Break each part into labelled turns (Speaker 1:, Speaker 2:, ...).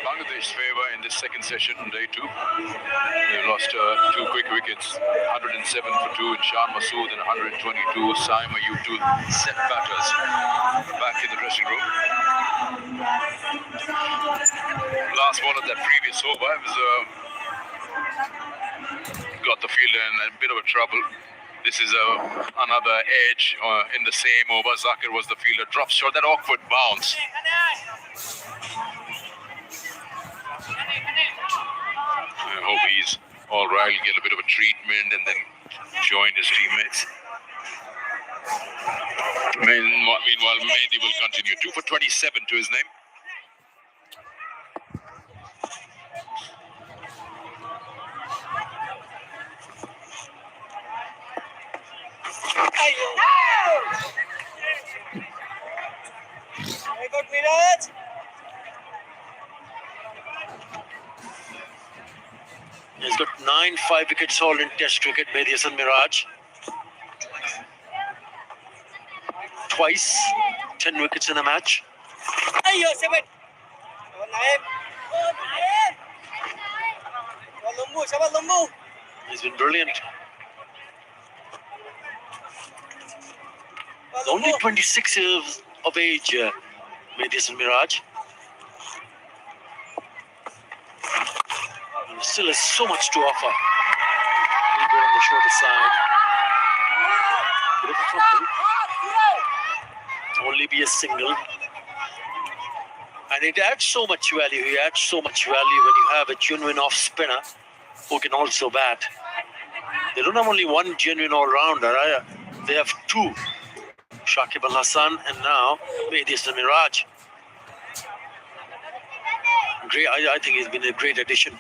Speaker 1: Bangladesh's favour in this second session on day 2. They lost 2 quick wickets, 107 for 2 in Shan Masood and 122 Saim Ayub, 2 set batters back in the dressing room. Last one of that previous over was got the fielder in a bit of a trouble. This is another edge in the same over. Zakir was the fielder, drops short, that awkward bounce. I hope he's all right. He'll get a bit of a treatment and then join his teammates. Meanwhile, Mehdi will continue. 2 for 27 to his name.
Speaker 2: Very good, Miraj. He's got 9 5-wicket haul in Test cricket, Mehdi Hasan Miraj. Twice, 10 wickets in a match. He's been brilliant. He's only 26 years of age, Mehdi Hasan Miraj. He still has so much to offer. He'll go on the shorter side. Bit of a fumble. Only be a single. And it adds so much value. He adds so much value when you have a genuine off spinner who can also bat. They don't have only one genuine all-rounder. They have 2. Shakib Al Hasan and now Mehdi Hasan Miraj. Great, I think he's been a great addition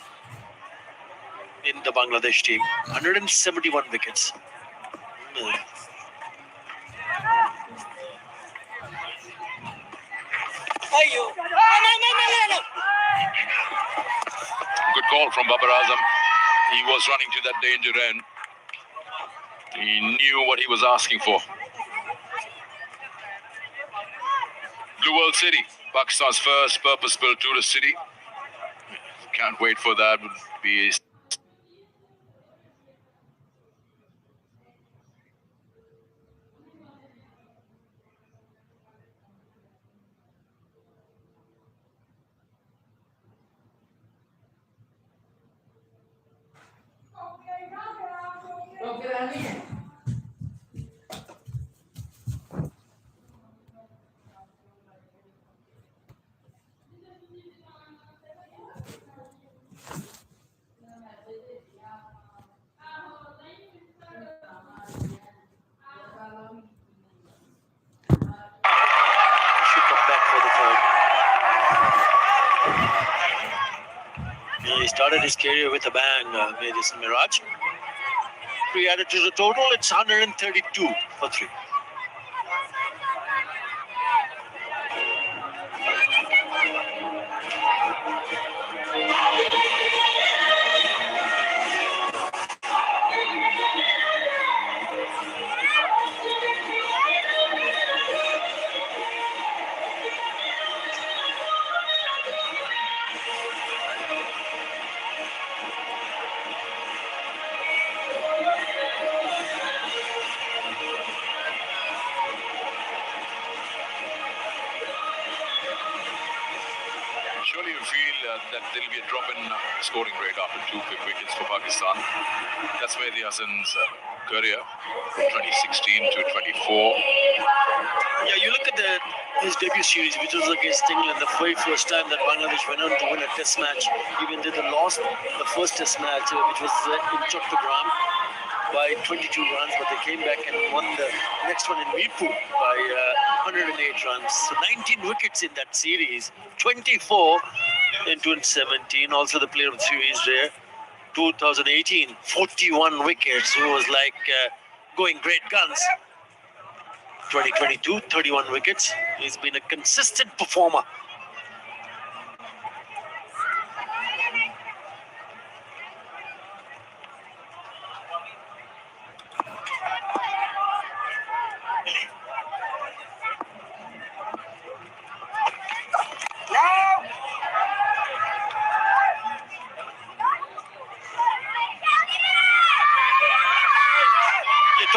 Speaker 2: in the Bangladesh team. 171 wickets.
Speaker 1: Good call from Babar Azam. He was running to that danger end. He knew what he was asking for. Blue World City, Pakistan's first purpose-built tourist city. Can't wait for that. Would be
Speaker 2: He started his career with a bang, Mehdi Hasan Miraj. 3 added to the total, it's 132 for 3.
Speaker 1: surely you feel that there will be a drop in scoring rate after 2 quick wickets for Pakistan. That's Mehdi Hasan's career from 2016 to 24.
Speaker 2: Yeah, you look at his debut series, which was against England, the very first time that Bangladesh went on to win a test match, even though they lost the first test match, which was in Chattogram, by 22 runs, but they came back and won the next one in Mirpur by 108 runs. So 19 wickets in that series, 24 in 2017. Also the player of the series there, 2018, 41 wickets. It was like going great guns. 2022, 31 wickets. He's been a consistent performer.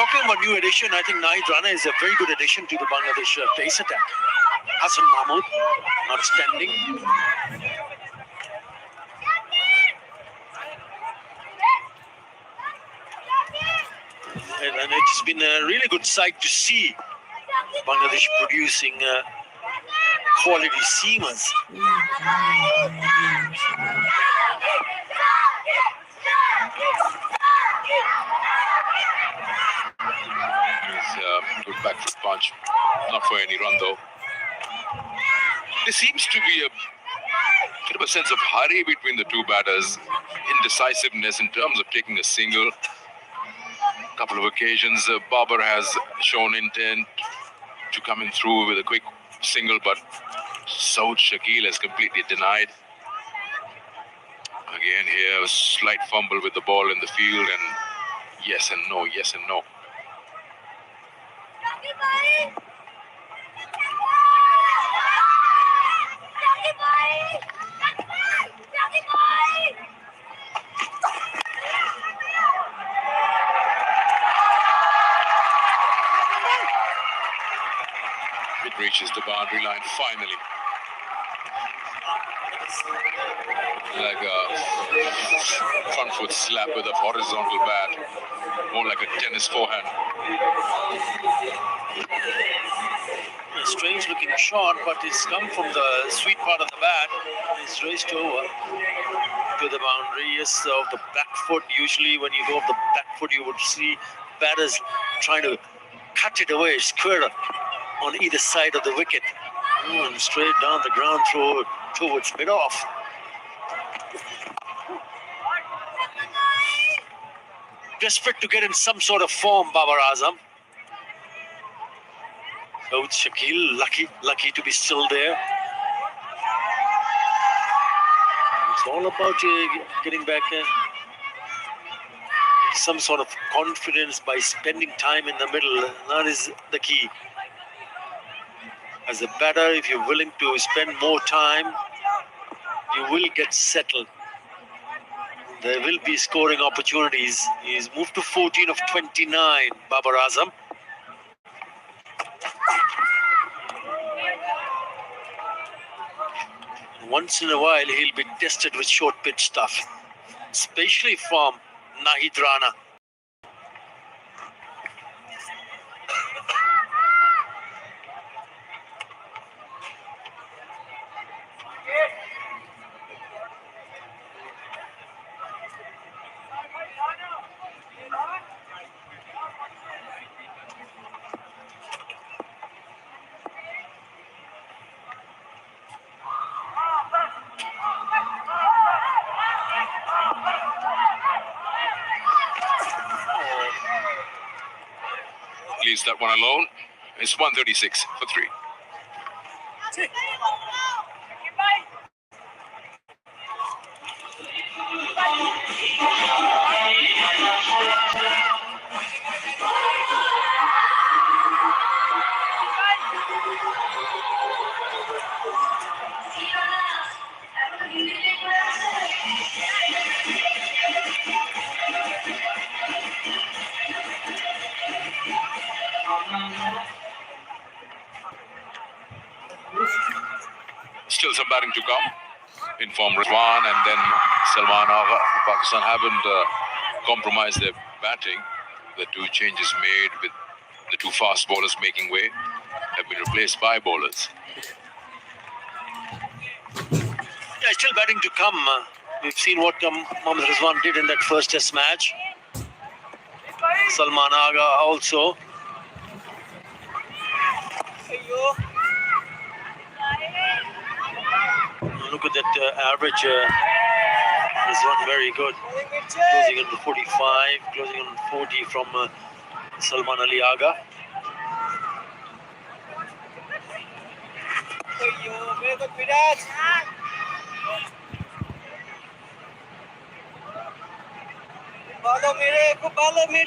Speaker 2: talking about new addition, I think Nahid Rana is a very good addition to the Bangladesh pace attack. Hassan Mahmood, outstanding. And it's been a really good sight to see Bangladesh producing quality seamers.
Speaker 1: Good back foot punch, not for any run though. There seems to be a bit of a sense of hurry between the two batters, indecisiveness in terms of taking a single. A couple of occasions, Babar has shown intent to come in through with a quick single, but Saud Shakil has completely denied. Again here, a slight fumble with the ball in the field, and yes and no, yes and no. It reaches the boundary line finally. Like a front foot slap with a horizontal bat, more like a tennis forehand.
Speaker 2: A strange looking shot, but it's come from the sweet part of the bat. It's raced over to the boundary. Yes, of the back foot. Usually when you go off the back foot, you would see batters trying to cut it away, square on either side of the wicket. And straight down the ground through towards mid-off. Desperate to get in some sort of form, Babar Azam. Saud Shakil, lucky to be still there. It's all about getting back some sort of confidence by spending time in the middle. That is the key. As a batter, if you're willing to spend more time, you will get settled. There will be scoring opportunities. He's moved to 14 of 29, Babar Azam. Once in a while, he'll be tested with short pitch stuff, especially from Nahid Rana.
Speaker 1: Leaves that one alone. It's 136 for 3. Still some batting to come. Inform Rizwan and then Salman Agha. Pakistan haven't compromised their batting. The two changes made with the two fast bowlers making way have been replaced by bowlers.
Speaker 2: Yeah, still batting to come. We've seen what Mohammad Rizwan did in that first test match. Salman Agha also. Look at that average. Rizwan very good. Closing on 45, closing on 40 from Salman Ali Agha.
Speaker 3: Follow me.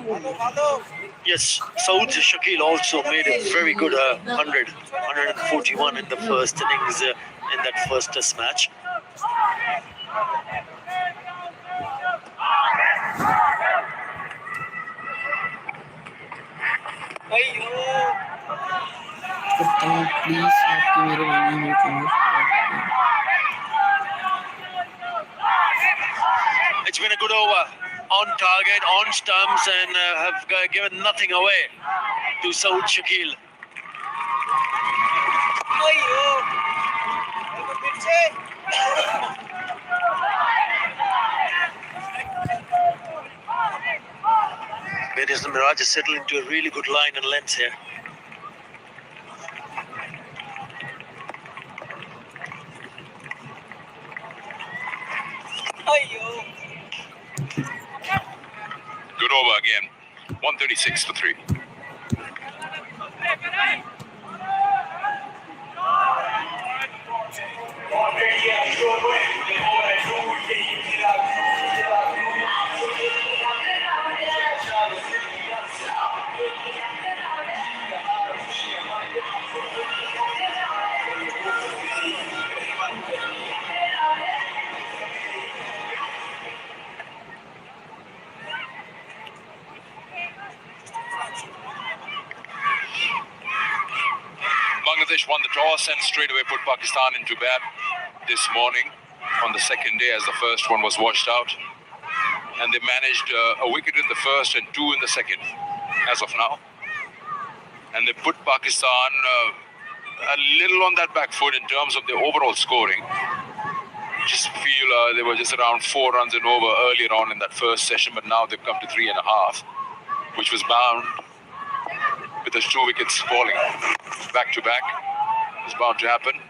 Speaker 2: Yes, Saud Shakil also made a very good 141 in the first innings in that first test match.
Speaker 3: करता हूँ please आपके मेरे भाई हो channel.
Speaker 2: It's been a good over, on target, on stumps, and have given nothing away to Saud Shakil. Ladies and Miraj is settled into a really good line and length here.
Speaker 1: Good over again. 136 for 3. Bangladesh won the toss and straight away put Pakistan into bat this morning on the second day as the first one was washed out. And they managed a wicket in the first and 2 in the second as of now. And they put Pakistan a little on that back foot in terms of the overall scoring. Just feel they were just around 4 runs and over earlier on in that first session, but now they've come to 3.5, which was bound with those 2 wickets falling back to back. It's bound to happen.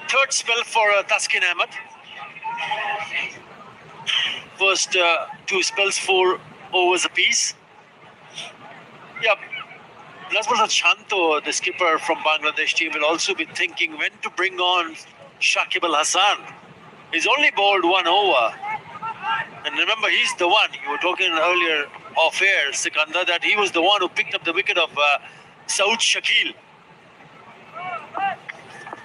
Speaker 2: Third spell for Taskin Ahmed. First 2 spells, 4 overs apiece. Yeah, Nazmul Shanto, the skipper from Bangladesh team, will also be thinking when to bring on Shakib Al Hasan. He's only bowled 1 over. And remember, he's the one, you were talking earlier off air, Sikandar, that he was the one who picked up the wicket of Saud Shakil.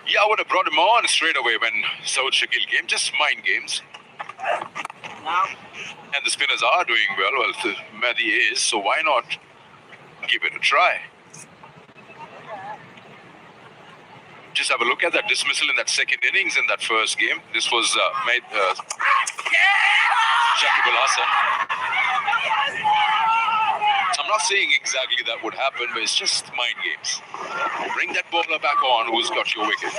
Speaker 1: Yeah, I would have brought him on straight away when Saud Shakil came. Just mind games. And the spinners are doing well. Well, Mahdi is, so why not give it a try? Just have a look at that dismissal in that second innings in that first game. This was Shakib Al Hasan. I'm not saying exactly that would happen, but it's just mind games. Bring that bowler back on who's got your wicket.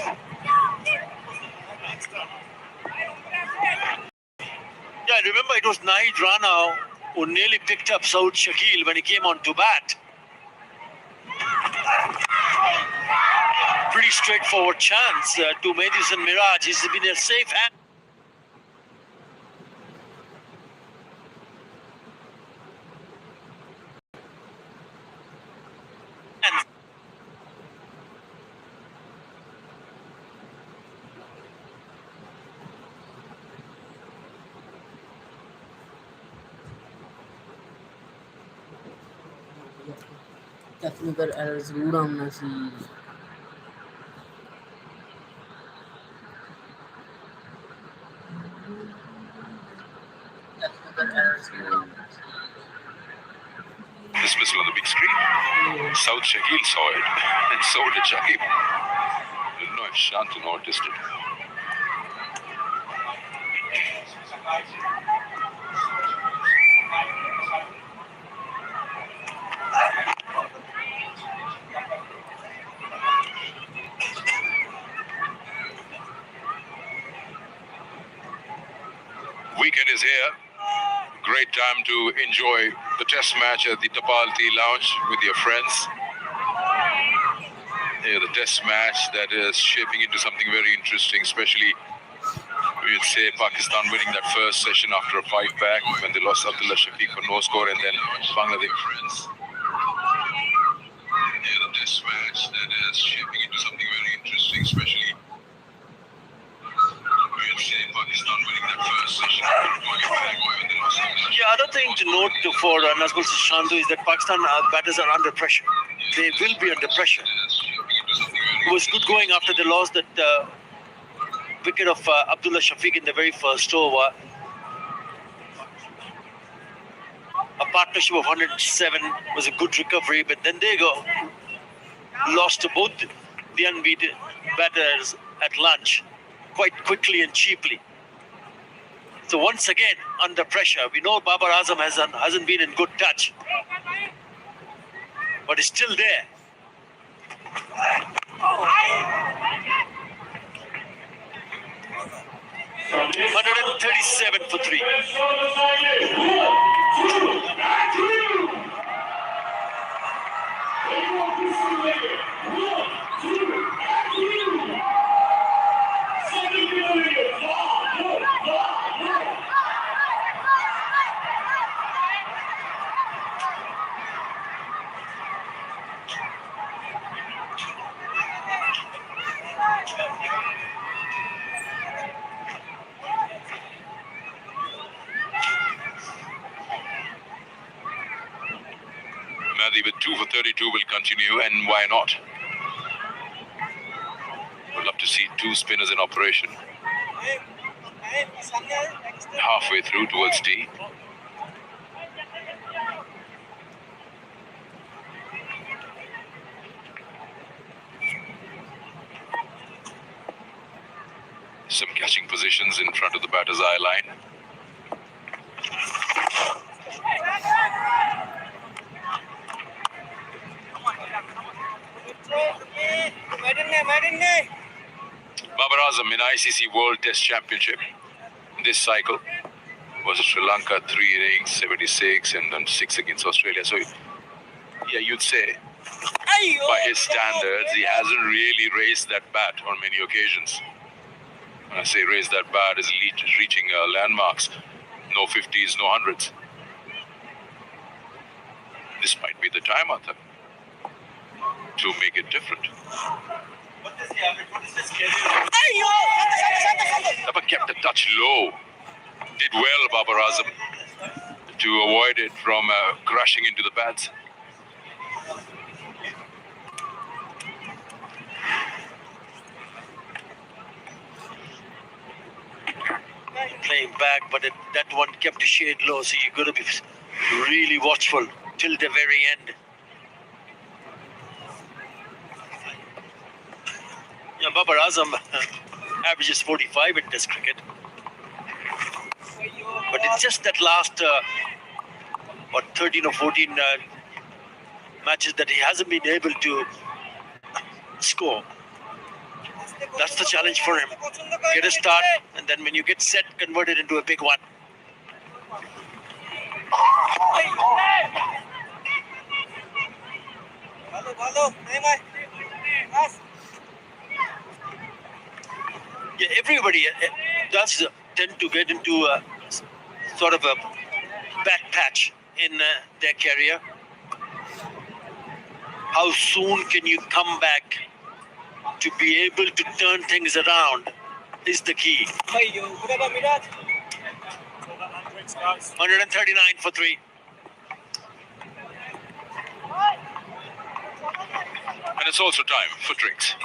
Speaker 2: Yeah, remember it was Nahid Rana who nearly picked up Saud Shakil when he came on to bat. Pretty straightforward chance to Mehdi and Miraj. He's been a safe hand.
Speaker 3: Technical error ਜ਼ਰੂਰ ਆਉਣਾ ਸੀ।
Speaker 1: Dismissal on the big screen. Saud Shakil saw it, and so did Shakib. I don't know if Shantu noticed it. Weekend is here. Great time to enjoy the test match at the Tapalti Lounge with your friends. Yeah, the test match that is shaping into something very interesting, especially we'd say Pakistan winning that first session after a 5-pack when they lost Abdullah Shafiq for no score, and then Bangladesh friends. Yeah, the test match that is shaping into something very interesting, especially we'd say Pakistan winning that first session after a 5-pack.
Speaker 2: thing to note for Nazmul Shandu is that Pakistan batters are under pressure. They will be under pressure. It was good going after they lost that wicket of Abdullah Shafiq in the very first over. A partnership of 107 was a good recovery, but then they lost to both the unbeaten batters at lunch quite quickly and cheaply. So once again, under pressure. We know Babar Azam hasn't been in good touch, but is still there. $137 for 3.
Speaker 1: Madhi with 2 for 32 will continue, and why not? Would love to see 2 spinners in operation. Halfway through towards tea. Some catching positions in front of the batter's eye line. Babar Azam in ICC World Test Championship this cycle was Sri Lanka 3 innings, 76, and then 6 against Australia. So, yeah, you'd say by his standards, he hasn't really raised that bat on many occasions. When I say raise that bat, is reaching landmarks. No 50s, no 100s. This might be the time, Arthur, to make it different. Never kept a touch low. Did well, Babar Azam, to avoid it from crashing into the bats.
Speaker 2: Playing back, but that one kept a shade low, so you've got to be really watchful till the very end. Yeah, Babar Azam averages 45 in Test cricket. But it's just that last 13 or 14 matches that he hasn't been able to score. That's the challenge for him. Get a start, and then when you get set, convert it into a big one. Yeah, everybody does tend to get into a sort of a bad patch in their career. How soon can you come back to be able to turn things around is the key. 139 for 3.
Speaker 1: And it's also time for drinks.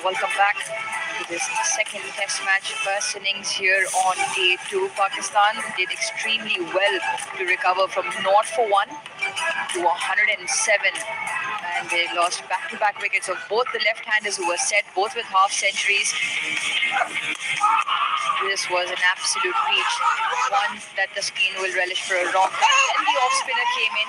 Speaker 4: Welcome back to this second test match. First innings here on day 2. Pakistan did extremely well to recover from 0 for 1 to 107, and they lost back-to-back wickets of both the left-handers who were set, both with half centuries. This was an absolute peach, one that the Taskeen will relish for a long time. Then the off-spinner came in,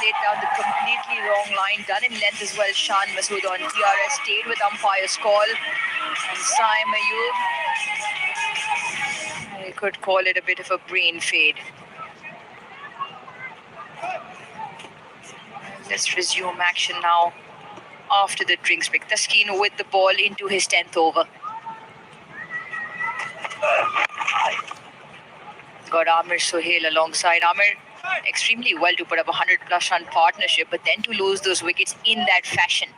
Speaker 4: laid down the completely wrong line, done in length as well. Shan Masood on TRS, stayed with umpire's call, and Saim Ayub, I could call it a bit of a brain fade. Let's resume action now after the drinks break. Taskeen with the ball into his 10th over. Got Amir Sohail alongside. Amir extremely well to put up a 100+ run partnership, but then to lose those wickets in that fashion.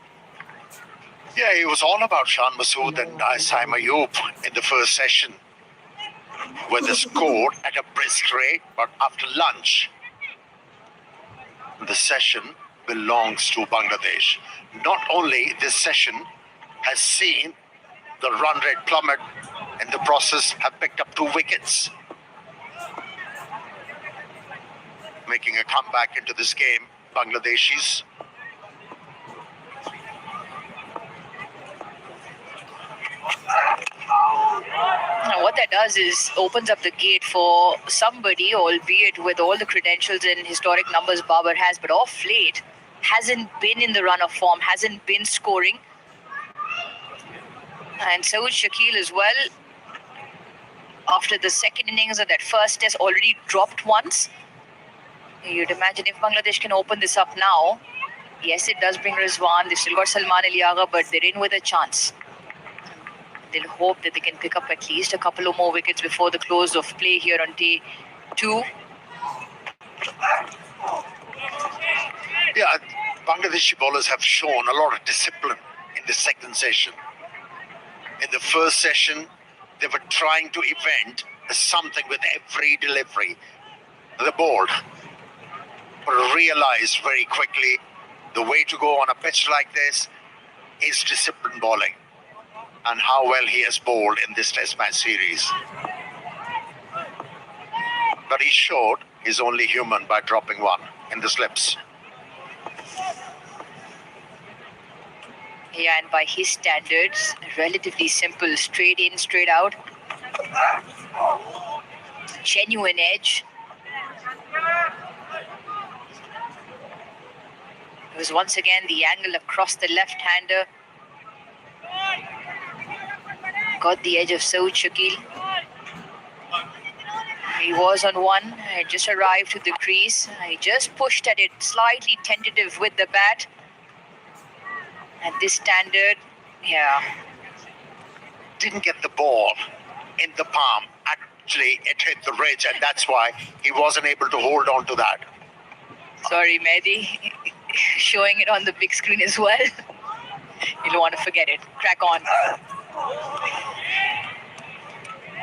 Speaker 5: Yeah, it was all about Shan Masood and Saim Ayub in the first session, where they scored at a brisk rate, but after lunch, the session belongs to Bangladesh. Not only this session has seen the run rate plummet, in the process have picked up 2 wickets. Making a comeback into this game, Bangladeshis.
Speaker 4: Now what that does is opens up the gate for somebody, albeit with all the credentials and historic numbers Babar has, but off late hasn't been in the run of form, hasn't been scoring. And Saud Shakil as well, after the second innings of that first test, already dropped once. You'd imagine if Bangladesh can open this up now, yes, it does bring Rizwan. They've still got Salman Ali Agha, but they're in with a chance. They'll hope that they can pick up at least a couple of more wickets before the close of play here on day 2.
Speaker 5: Yeah, Bangladeshi bowlers have shown a lot of discipline in the second session. In the first session, they were trying to event something with every delivery. They bowled, but realized very quickly the way to go on a pitch like this is disciplined bowling, and how well he has bowled in this test match series. But he showed he's only human by dropping 1 in the slips.
Speaker 4: Yeah, and by his standards, relatively simple, straight in, straight out. Genuine edge. It was once again the angle across the left-hander. Got the edge of Saud Shakil. He was on 1, had just arrived to the crease. He just pushed at it, slightly tentative with the bat. At this standard, yeah.
Speaker 5: Didn't get the ball in the palm. Actually, it hit the ridge, and that's why he wasn't able to hold on to that.
Speaker 4: Sorry, Mehdi. Showing it on the big screen as well. You don't want to forget it. Crack on.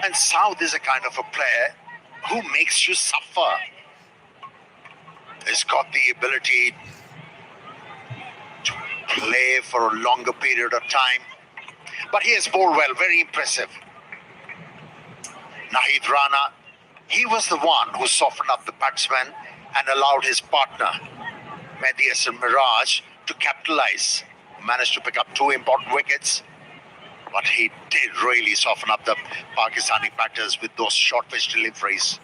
Speaker 5: And Saud is a kind of a player who makes you suffer. He's got the ability to play for a longer period of time. But he has bowled well, very impressive. Nahid Rana, he was the one who softened up the batsman and allowed his partner, Mehdi Hasan Miraj, to capitalize. Managed to pick up 2 important wickets. But he did really soften up the Pakistani batters with those short pitch deliveries.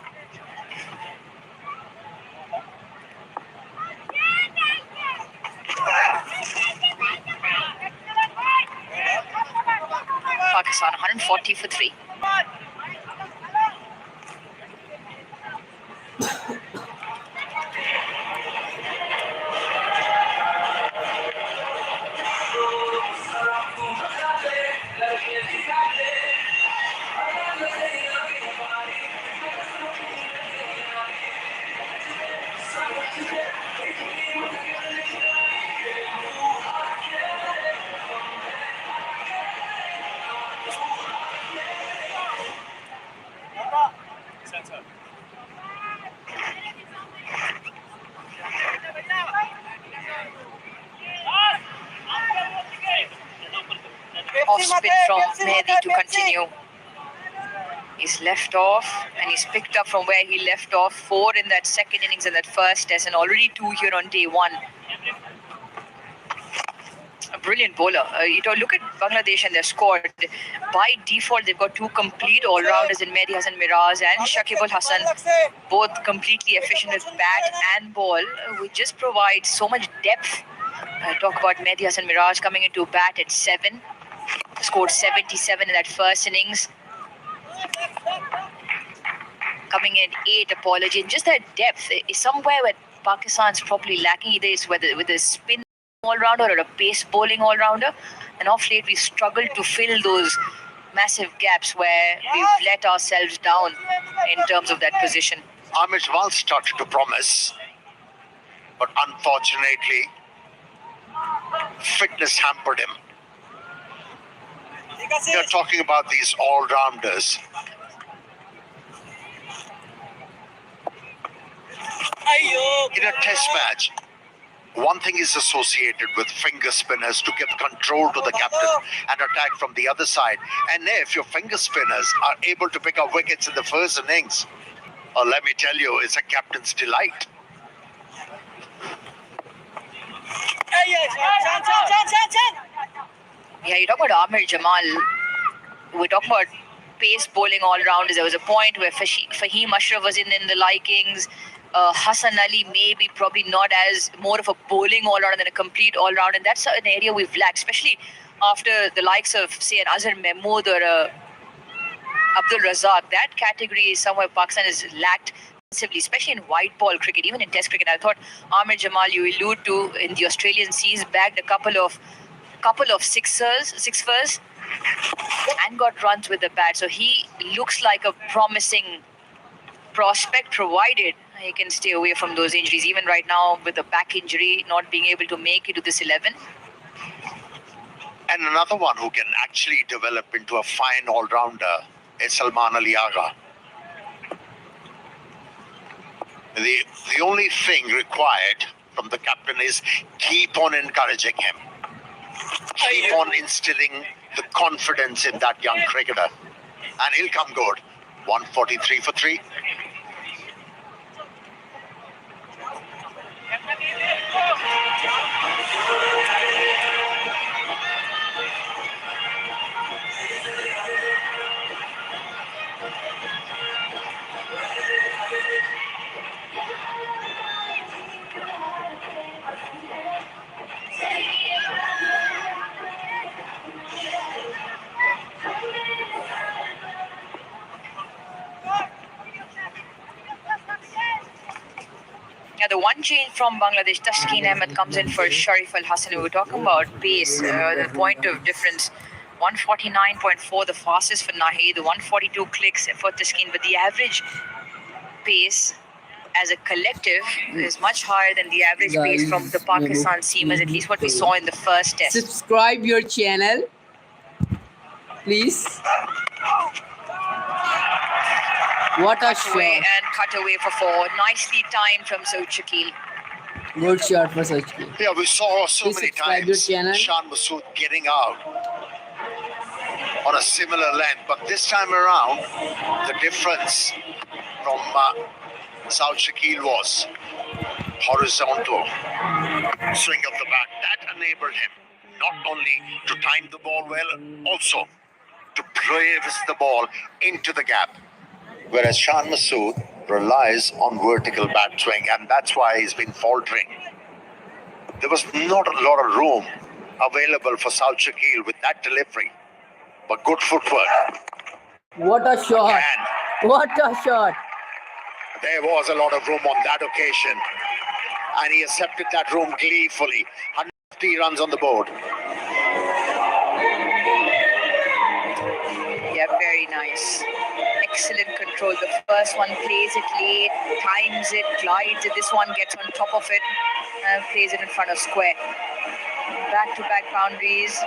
Speaker 4: Pakistan 140 for 3. from Mehdi to continue. He's left off and he's picked up from where he left off. 4 in that second innings and that first test, and already 2 here on day 1. A brilliant bowler. Look at Bangladesh and their squad. By default, they've got 2 complete all-rounders in Mehdi Hasan Miraz and Shakib Al Hasan, both completely efficient with bat and ball, which just provides so much depth. Talk about Mehdi Hasan Miraz coming into bat at 7, scored 77 in that first innings. Coming in 8, apology, and just that depth is somewhere where Pakistan's probably lacking. Either it's with a spin all-rounder or a pace bowling all-rounder, and off late we've struggled to fill those massive gaps where we've let ourselves down in terms of that position.
Speaker 5: Amir Jamal started to promise, but unfortunately, fitness hampered him. You're talking about these all-rounders. In a test match, one thing is associated with finger spinners to give control to the captain and attack from the other side. And if your finger spinners are able to pick up wickets in the first innings, let me tell you, it's a captain's delight.
Speaker 4: Yeah, you talk about Amir Jamal. We talk about pace bowling all-rounders. There was a point where Fahim Ashraf was in the likings. Hassan Ali maybe probably not as more of a bowling all-rounder than a complete all-round, and that's an area we've lacked, especially after the likes of, say, an Azhar Mahmood or Abdul Razak. That category is somewhere Pakistan has lacked massively, especially in white ball cricket, even in test cricket. I thought Amir Jamal, you allude to, in the Australian seas, bagged a couple of sixers and got runs with the bat. So he looks like a promising prospect, provided he can stay away from those injuries. Even right now with the back injury, not being able to make it to this 11.
Speaker 5: And another one who can actually develop into a fine all-rounder is Salman Ali Agha. The only thing required from the captain is keep on encouraging him. Keep on instilling the confidence in that young cricketer. And he'll come good. 143 for 3.
Speaker 4: Yeah, the one change from Bangladesh, Tashkeen Ahmed comes in for Sharif Al Hassan. We were talking about pace, the point of difference. 149.4, the fastest for Nahi, the 142 clicks for Tashkeen, but the average pace as a collective is much higher than the average pace from the Pakistan seamers, at least what we saw in the first test.
Speaker 3: Subscribe your channel, please. What a
Speaker 4: Cut away
Speaker 3: shot.
Speaker 4: and cut away for 4. Nicely timed from Saud Shakil.
Speaker 3: Good shot for Sachki.
Speaker 5: Yeah, we saw so
Speaker 3: Please
Speaker 5: many
Speaker 3: subscribe your
Speaker 5: times
Speaker 3: channel.
Speaker 5: Shan Masood getting out on a similar length, but this time around, the difference from Saud Shakil was horizontal swing of the bat. That enabled him not only to time the ball well, also to place the ball into the gap. Whereas Shan Masood relies on vertical bat swing, and that's why he's been faltering. There was not a lot of room available for Saud Shakil with that delivery, but good footwork.
Speaker 3: What a shot.
Speaker 5: And
Speaker 3: What a shot.
Speaker 5: there was a lot of room on that occasion, and he accepted that room gleefully. 150 runs on the board.
Speaker 4: Yeah, very nice. Excellent control. The first one plays it late, times it, glides it. This one gets on top of it and plays it in front of square. Back-to-back boundaries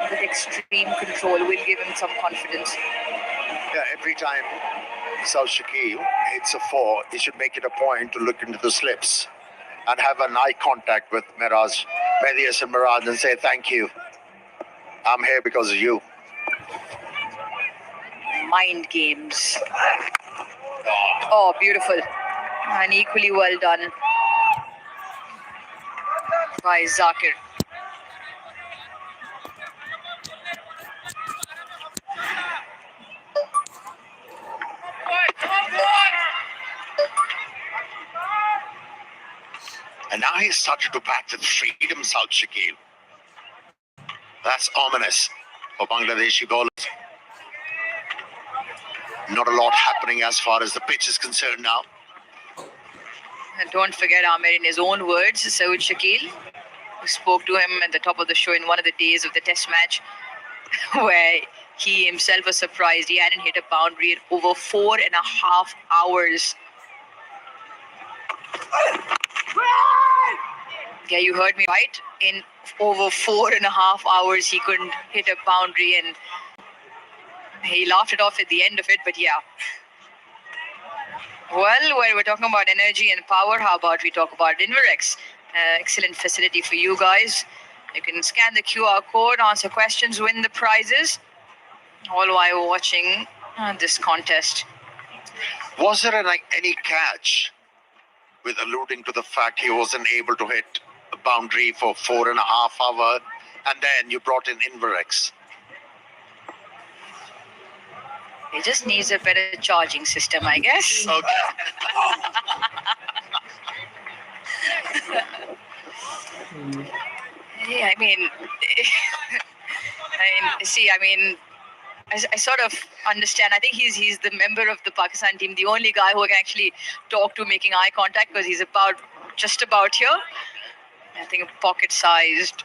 Speaker 4: with extreme control will give him some confidence.
Speaker 5: Yeah, every time Saud Shakil hits a 4, he should make it a point to look into the slips and have an eye contact with Mehdi Hasan Miraz and say thank you. I'm here because of you.
Speaker 4: Mind games. Oh, beautiful. And equally well done by Zakir.
Speaker 5: And now he's started to bat with freedom, South Shakil. That's ominous for Bangladeshi bowlers. Not a lot happening as far as the pitch is concerned now.
Speaker 4: And don't forget, Amir, in his own words, Saud Shakil, who spoke to him at the top of the show in one of the days of the test match, where he himself was surprised he hadn't hit a boundary in over 4.5 hours. Yeah, you heard me right. In over 4.5 hours, he couldn't hit a boundary, and he laughed it off at the end of it. But yeah. Well, when we're talking about energy and power, how about we talk about BANvsPAK? Excellent facility for you guys. You can scan the QR code, answer questions, win the prizes, all while watching this contest.
Speaker 5: Was there any catch with alluding to the fact he wasn't able to hit a boundary for 4.5 hours, and then you brought in BANvsPAK?
Speaker 4: It just needs a better charging system, I guess.
Speaker 5: Okay.
Speaker 4: Yeah, I mean, I sort of understand. I think he's the member of the Pakistan team, the only guy who can actually talk to making eye contact, because he's just about here. I think pocket-sized,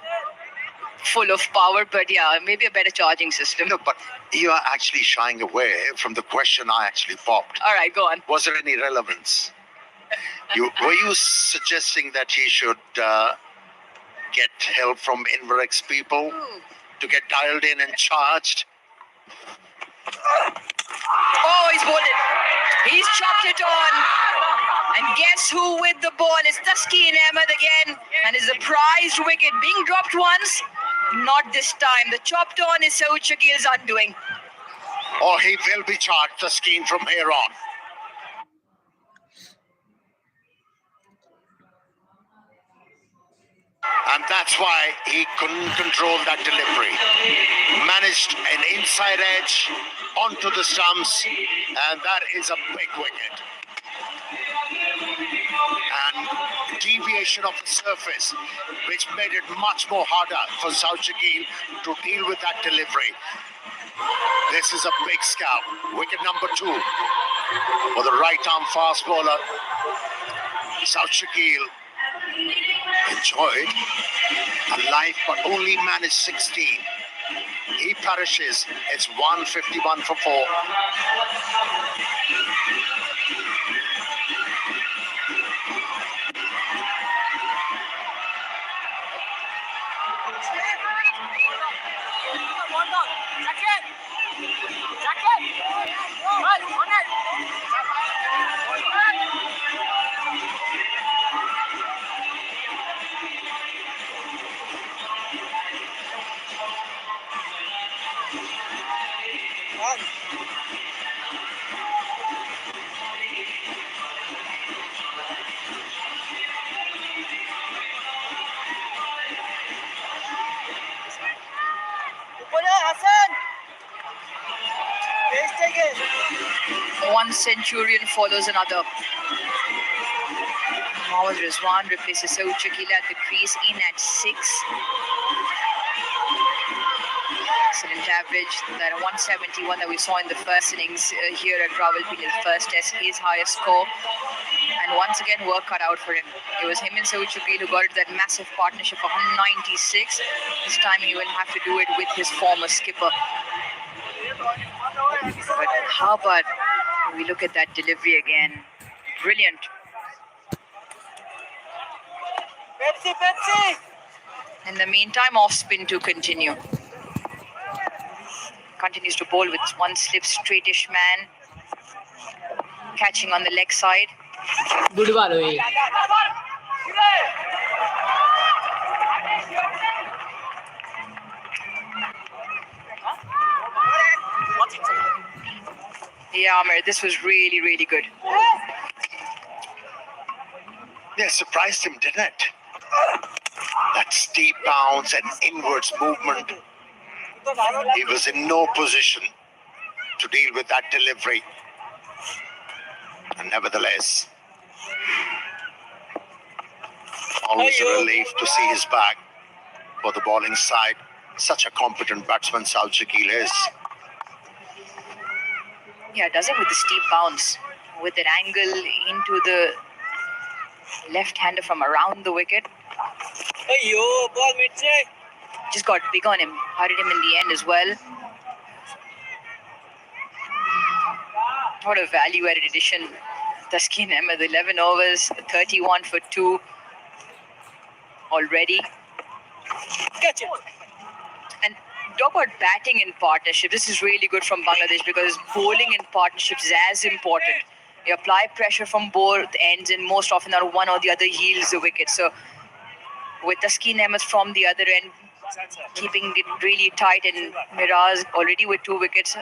Speaker 4: full of power, but yeah, maybe a better charging system.
Speaker 5: No, but you are actually shying away from the question I actually popped.
Speaker 4: All right, go on.
Speaker 5: Was there any relevance? Were you suggesting that he should get help from BANvsPAK people to get dialed in and charged?
Speaker 4: Oh, he's bowled it. He's chopped it on. And guess who with the ball? It's Taskeen Ahmed again. And it's a prized wicket being dropped once. Not this time. The chopped on is Saud Shakil's undoing.
Speaker 5: Or he will be charged, Taskeen, from here on. And that's why he couldn't control that delivery. Managed an inside edge onto the stumps, and that is a big wicket. And deviation of the surface, which made it much more harder for Saud Shakil to deal with that delivery. This is a big scalp. Wicket number 2 for the right-arm fast bowler. Saud Shakil enjoyed a life, but only managed 16. He perishes. It's 151 for 4.
Speaker 4: One centurion follows another. Mohammad Rizwan replaces Saud Shakil at the crease in at 6. Excellent average. That 171 that we saw in the first innings here at Rawalpindi, the first test, his highest score. And once again, work cut out for him. It was him and Saud Shakil who got that massive partnership for 196. This time he will have to do it with his former skipper. But how about we look at that delivery again? Brilliant.
Speaker 2: Pepsi.
Speaker 4: In the meantime, off spin to continue. Continues to bowl with one slip, straightish man. Catching on the leg side.
Speaker 3: Good ball, hey.
Speaker 4: Yeah, Amir, this was really, really good.
Speaker 5: Yeah, surprised him, didn't it? That steep bounce and inwards movement. He was in no position to deal with that delivery. And nevertheless, always a relief to see his back for the bowling side. Such a competent batsman South Shakil is.
Speaker 4: Yeah, does it with the steep bounce, with an angle into the left-hander from around the wicket.
Speaker 2: Ball mid-check.
Speaker 4: Just got big on him, hurried him in the end as well. What a value-added addition. Taskin Ahmed, 11 overs, 31 for 2 already.
Speaker 2: Catch it.
Speaker 4: And talk about batting in partnership. This is really good from Bangladesh because bowling in partnerships is as important. You apply pressure from both ends, and most often one or the other yields the wicket. So with Taskin Ahmed from the other end, keeping it really tight, and Miraz already with 2 wickets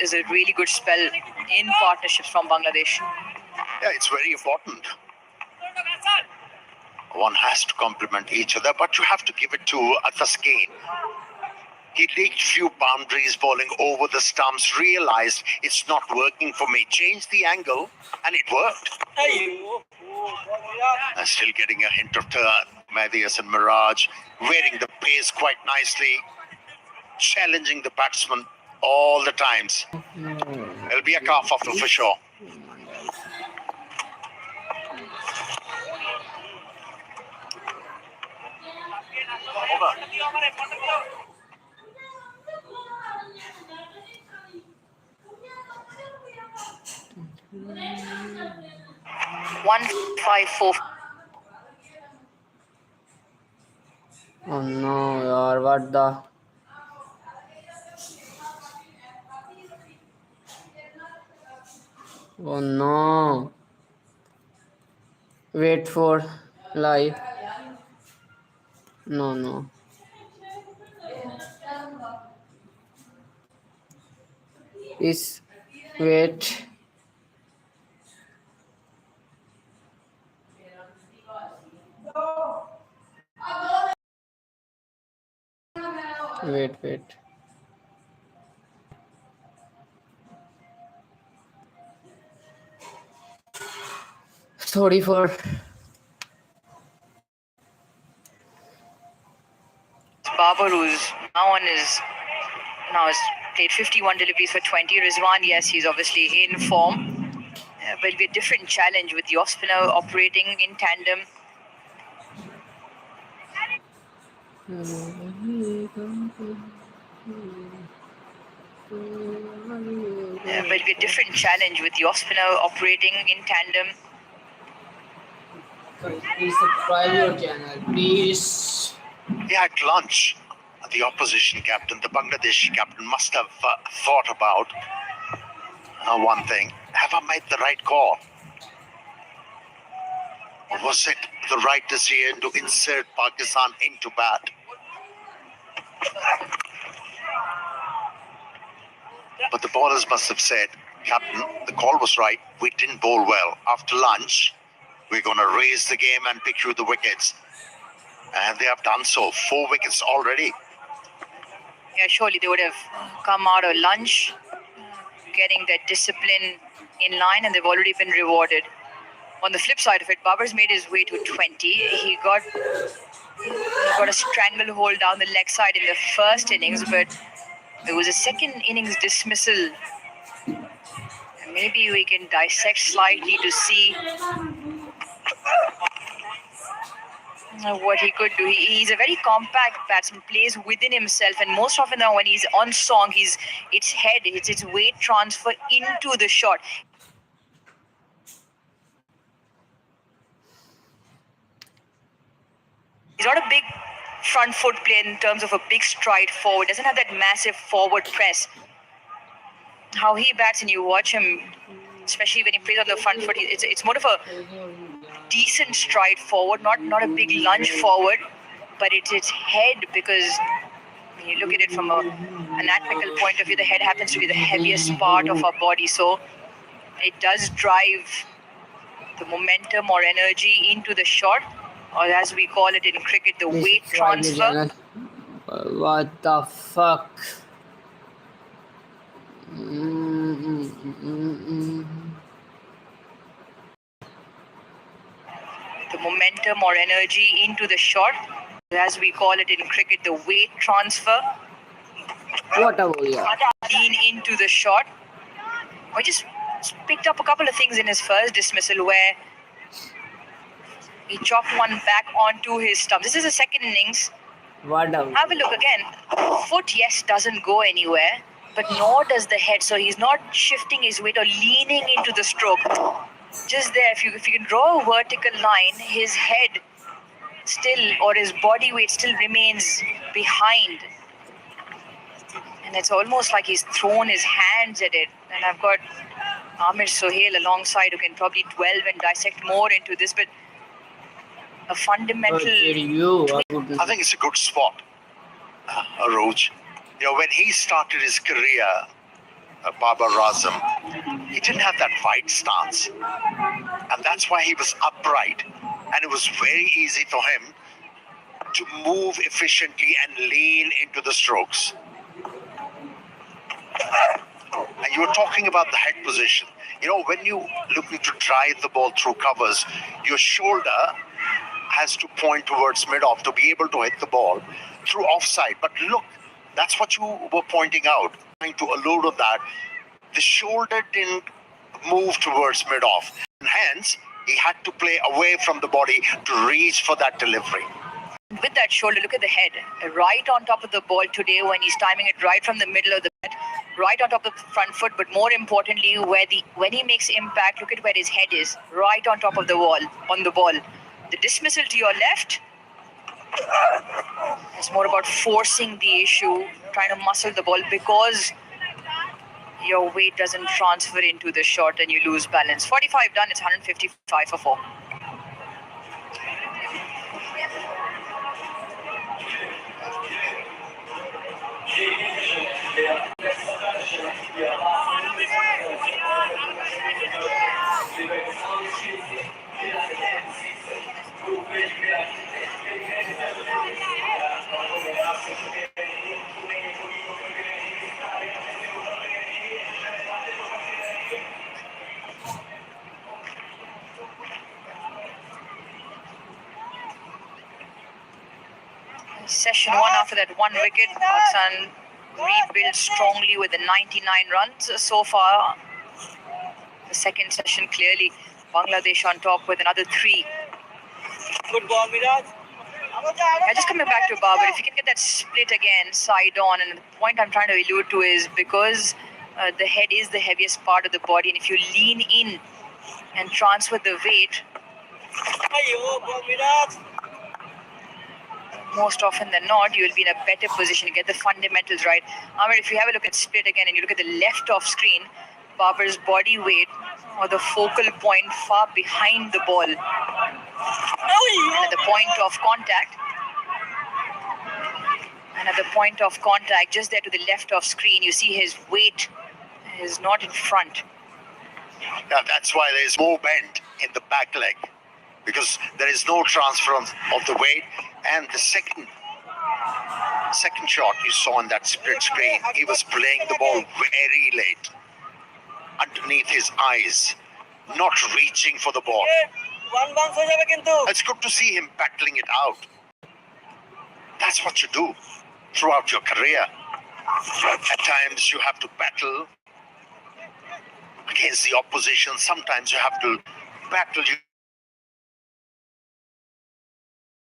Speaker 4: is a really good spell in partnerships from Bangladesh.
Speaker 5: Yeah, it's very important. One has to complement each other, but you have to give it to Taskin. He leaked few boundaries bowling over the stumps, realized it's not working for me, changed the angle, and it worked. And still getting a hint of turn. Mathias and Miraj wearing the pace quite nicely, challenging the batsman all the times. It'll be a calf off for sure.
Speaker 4: One, 5, 4.
Speaker 3: Oh no, yaar, what the? Oh no. Wait for live. No. Is wait. Wait. Sorry for
Speaker 4: Babar, who's now has played 51 deliveries for 20. Rizwan, yes, he's obviously in form, but it'll be a different challenge with the off spinner operating in tandem. But it'll be a different challenge with the off spinner operating in tandem.
Speaker 3: Please subscribe your channel, please.
Speaker 5: Yeah, at lunch, the opposition captain, the Bangladesh captain, must have thought about one thing. Have I made the right call? Or was it the right decision to insert Pakistan into bat? But the bowlers must have said, Captain, the call was right. We didn't bowl well. After lunch, we're going to raise the game and pick you the wickets. And they have done so. 4 wickets already.
Speaker 4: Yeah, surely they would have come out of lunch, getting their discipline in line, and they've already been rewarded. On the flip side of it, Babar's made his way to 20. He got a stranglehold down the leg side in the first innings, but it was a second innings dismissal. Maybe we can dissect slightly to see what he could do. He's a very compact batsman, plays within himself, and most often now when he's on song, it's its weight transfer into the shot. He's not a big front foot player in terms of a big stride forward. Doesn't have that massive forward press. How he bats, and you watch him, especially when he plays on the front foot, it's more of a decent stride forward, not a big lunge forward, but it's its head, because When you look at it from a anatomical point of view, the head happens to be the heaviest part of our body, so it does drive the momentum or energy into the shot, or as we call it in cricket, the
Speaker 3: Please
Speaker 4: weight
Speaker 3: subscribe my
Speaker 4: transfer.
Speaker 3: channel. What the fuck?
Speaker 4: The momentum or energy into the shot, as we call it in cricket, the weight transfer.
Speaker 3: What a ball, yeah.
Speaker 4: Lean into the shot. I just picked up a couple of things in his first dismissal where he chopped one back onto his stump. This is the second innings.
Speaker 3: What a
Speaker 4: Have a look again. Foot, yes, doesn't go anywhere, but nor does the head. So he's not shifting his weight or leaning into the stroke. Just there, if you can draw a vertical line, his head still, or his body weight still remains behind. And it's almost like he's thrown his hands at it. And I've got Amir Sohail alongside who can probably delve and dissect more into this, but a fundamental...
Speaker 5: I think it's a good spot, Roj. You know, when he started his career, Babar Azam, he didn't have that wide stance. And that's why he was upright. And it was very easy for him to move efficiently and lean into the strokes. And you were talking about the head position. You know, when you're looking to drive the ball through covers, your shoulder has to point towards mid-off to be able to hit the ball through offside. But look, that's what you were pointing out. Trying to allude to that, the shoulder didn't move towards mid-off. And hence, he had to play away from the body to reach for that delivery.
Speaker 4: With that shoulder, look at the head. Right on top of the ball today when he's timing it right from the middle of the bat, right on top of the front foot, but more importantly, when he makes impact, look at where his head is. Right on top of the wall, on the ball. The dismissal to your left, it's more about forcing the issue, trying to muscle the ball because your weight doesn't transfer into the shot and you lose balance. 45 done, it's 155 for 4. Session 1 after that 1 wicket. Pakistan rebuilt strongly with the 99 runs so far. The second session clearly Bangladesh on top with another 3.
Speaker 2: Good ball, Miraj.
Speaker 4: Just coming back to Babar, if you can get that split again, side on, and the point I'm trying to allude to is because the head is the heaviest part of the body, and if you lean in and transfer the weight, most often than not, you will be in a better position to get the fundamentals right. Amir, if you have a look at split again and you look at the left off screen, Babar's body weight or the focal point far behind the ball. And at the point of contact, just there to the left of screen, you see his weight is not in front.
Speaker 5: Yeah, that's why there is more bend in the back leg, because there is no transfer of the weight. And the second shot you saw on that split screen, he was playing the ball very late, underneath his eyes, not reaching for the ball. It's good to see him battling it out. That's what you do throughout your career. At times you have to battle against the opposition. Sometimes you have to battle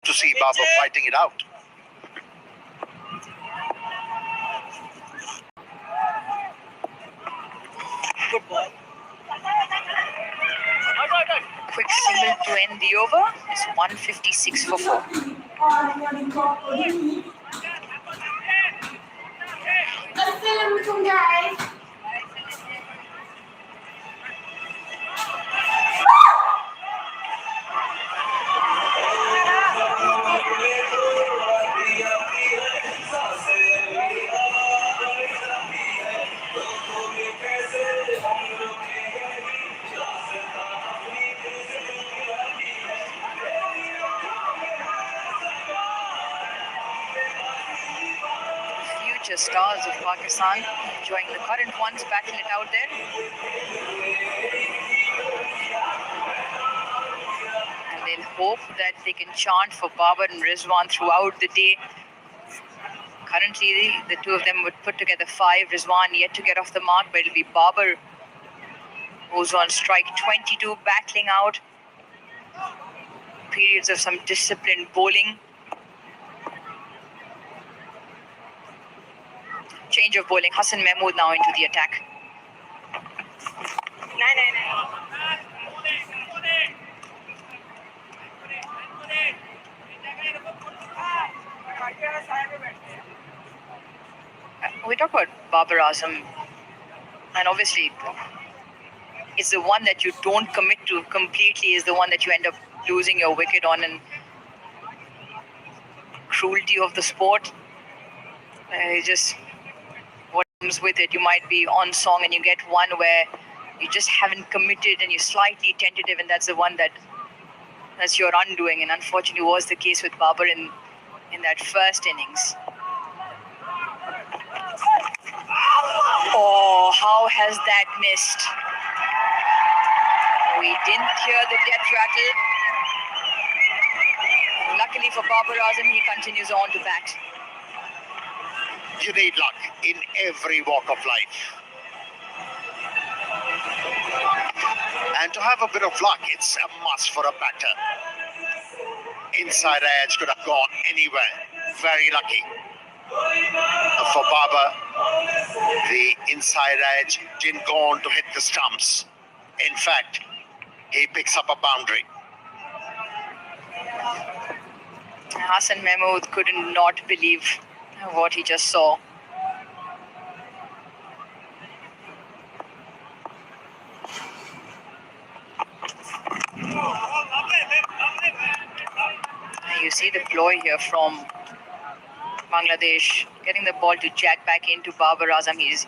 Speaker 5: to see Babar fighting it out.
Speaker 2: Good ball.
Speaker 4: Quick single to end the over. It's 156 for 4. Pakistan enjoying the current ones, battling it out there. And they'll hope that they can chant for Babar and Rizwan throughout the day. Currently, the two of them would put together 5. Rizwan yet to get off the mark, but it'll be Babar who's on strike 22, battling out periods of some disciplined bowling. Change of bowling. Hassan Mahmood now into the attack. We talk about Babar Azam, and obviously it's the one that you don't commit to completely is the one that you end up losing your wicket on, and cruelty of the sport. Just what comes with it. You might be on song and you get one where you just haven't committed and you're slightly tentative, and that's the one that's your undoing. And unfortunately was the case with Babar in that first innings. Oh, how has that missed? We didn't hear the death rattle. Luckily for Babar Azam, he continues on to bat.
Speaker 5: You need luck in every walk of life. And to have a bit of luck, it's a must for a batter. Inside edge could have gone anywhere. Very lucky. For Babar, the inside edge didn't go on to hit the stumps. In fact, he picks up a boundary.
Speaker 4: Hassan Mahmood could not believe what he just saw. You see the ploy here from Bangladesh, getting the ball to jack back into Babar Azam. He's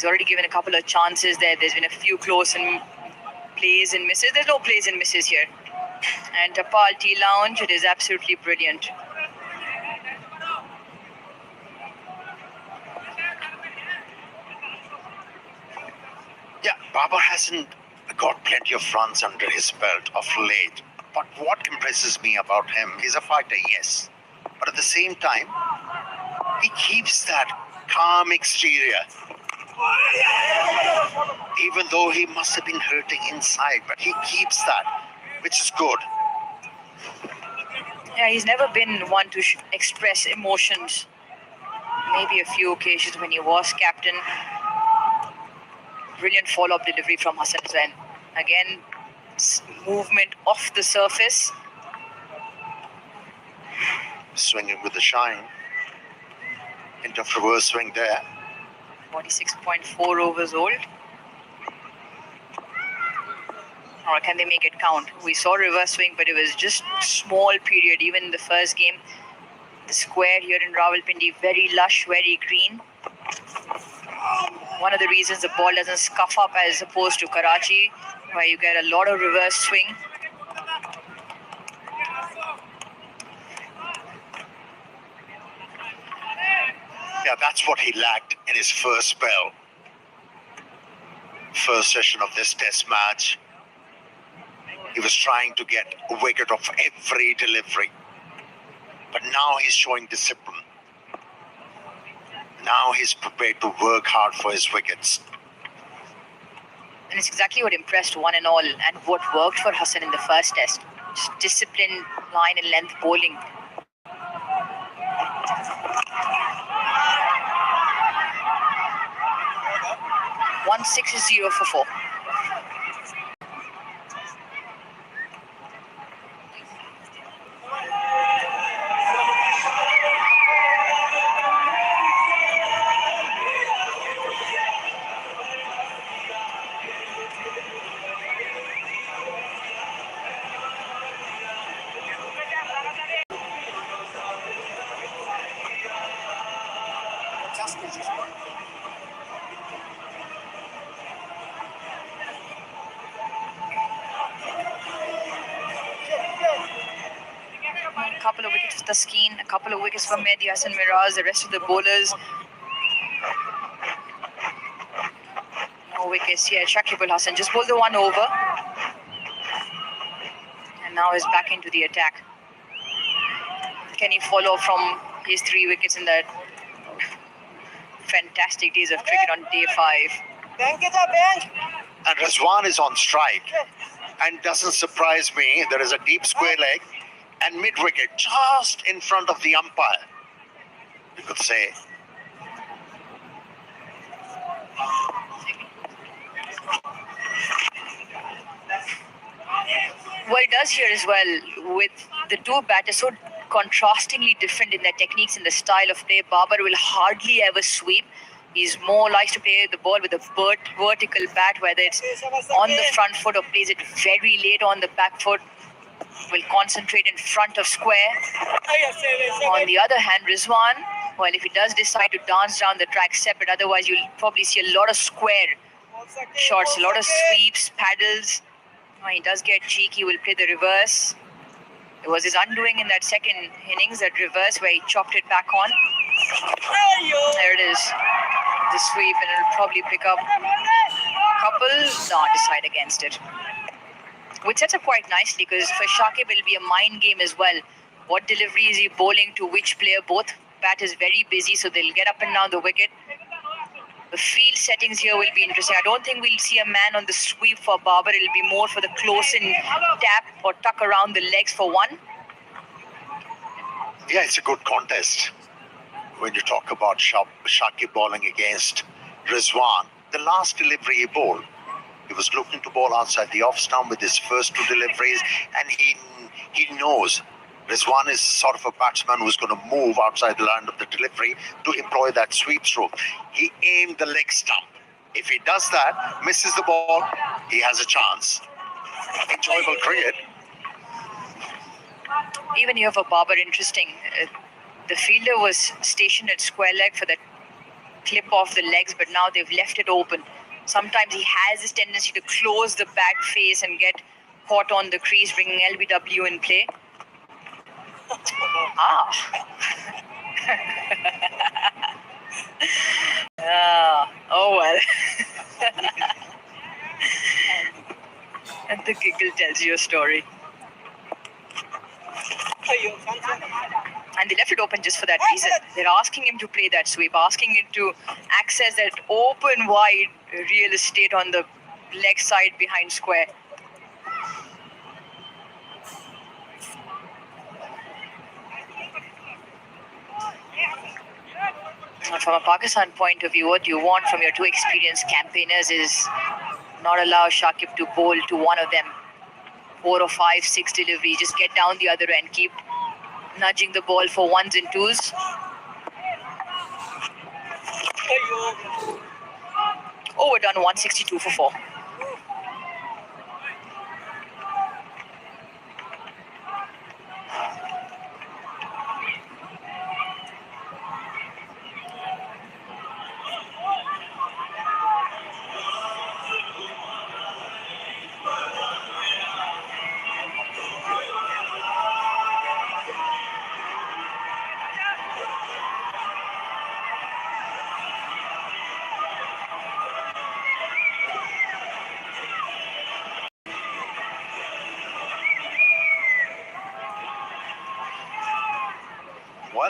Speaker 4: already given a couple of chances there. There's been a few close and plays and misses. There's no plays and misses here. And Tapal Tea Lounge, it is absolutely brilliant.
Speaker 5: Yeah, Babar hasn't got plenty of runs under his belt of late. But what impresses me about him, he's a fighter, yes. But at the same time, he keeps that calm exterior. Even though he must have been hurting inside, but he keeps that, which is good.
Speaker 4: Yeah, he's never been one to express emotions. Maybe a few occasions when he was captain. Brilliant follow-up delivery from Hassan Zain. Again, movement off the surface.
Speaker 5: Swinging with the shine. Into reverse swing there.
Speaker 4: 46.4 overs old. Or can they make it count? We saw reverse swing, but it was just small period. Even in the first game, the square here in Rawalpindi, very lush, very green. One of the reasons the ball doesn't scuff up as opposed to Karachi, where you get a lot of reverse swing.
Speaker 5: Yeah, that's what he lacked in his first spell. First session of this test match. He was trying to get a wicket of every delivery. But now he's showing discipline. Now he's prepared to work hard for his wickets.
Speaker 4: And it's exactly what impressed one and all, and what worked for Hassan in the first test. Just disciplined line and length bowling. One 6-0 for 4. A couple of wickets for Taskeen, a couple of wickets for Mehdi Hassan Miraz, the rest of the bowlers wickets. Yeah, Shakib Al Hasan just bowled the one over. And now is back into the attack. Can he follow from his 3 wickets in that fantastic days of cricket on day 5?
Speaker 5: And Rizwan is on strike. And doesn't surprise me, there is a deep square leg and mid-wicket just in front of the umpire, you could say.
Speaker 4: What it does here as well, with the 2 batters so contrastingly different in their techniques and the style of play, Babar will hardly ever sweep. He's more likes to play the ball with a vertical bat, whether it's on the front foot or plays it very late on the back foot. Will concentrate in front of square. On the other hand, Rizwan, well, if he does decide to dance down the track separate, otherwise you'll probably see a lot of square shots, a lot of sweeps, paddles. He does get cheeky, will play the reverse. It was his undoing in that second innings, that reverse where he chopped it back on. There it is, the sweep, and it'll probably pick up a couple. No, decide against it. Which sets up quite nicely, because for Shakib it'll be a mind game as well. What delivery is he bowling to which player? Both batters very busy, so they'll get up and down the wicket. The field settings here will be interesting. I don't think we'll see a man on the sweep for Babar. It'll be more for the close-in tap or tuck around the legs for one.
Speaker 5: Yeah, it's a good contest. When you talk about Shakib bowling against Rizwan, the last delivery he bowled, he was looking to bowl outside the off stump with his first 2 deliveries, and he knows Rizwan is sort of a batsman who's going to move outside the line of the delivery to employ that sweep stroke. He aimed the leg stump. If he does that, misses the ball, he has a chance. Enjoyable cricket.
Speaker 4: Even here for Babar, interesting. The fielder was stationed at square leg for that clip off the legs, but now they've left it open. Sometimes he has this tendency to close the back face and get caught on the crease, bringing LBW in play. Oh well. And the giggle tells you a story. And they left it open just for that reason. They're asking him to play that sweep, asking him to access that open wide real estate on the leg side behind square. From a Pakistan point of view, what you want from your 2 experienced campaigners is not allow Shakib to bowl to one of them. 4 or 5, 6 deliveries, just get down the other end, keep nudging the ball for 1s and 2s. Overdone, 162 for 4.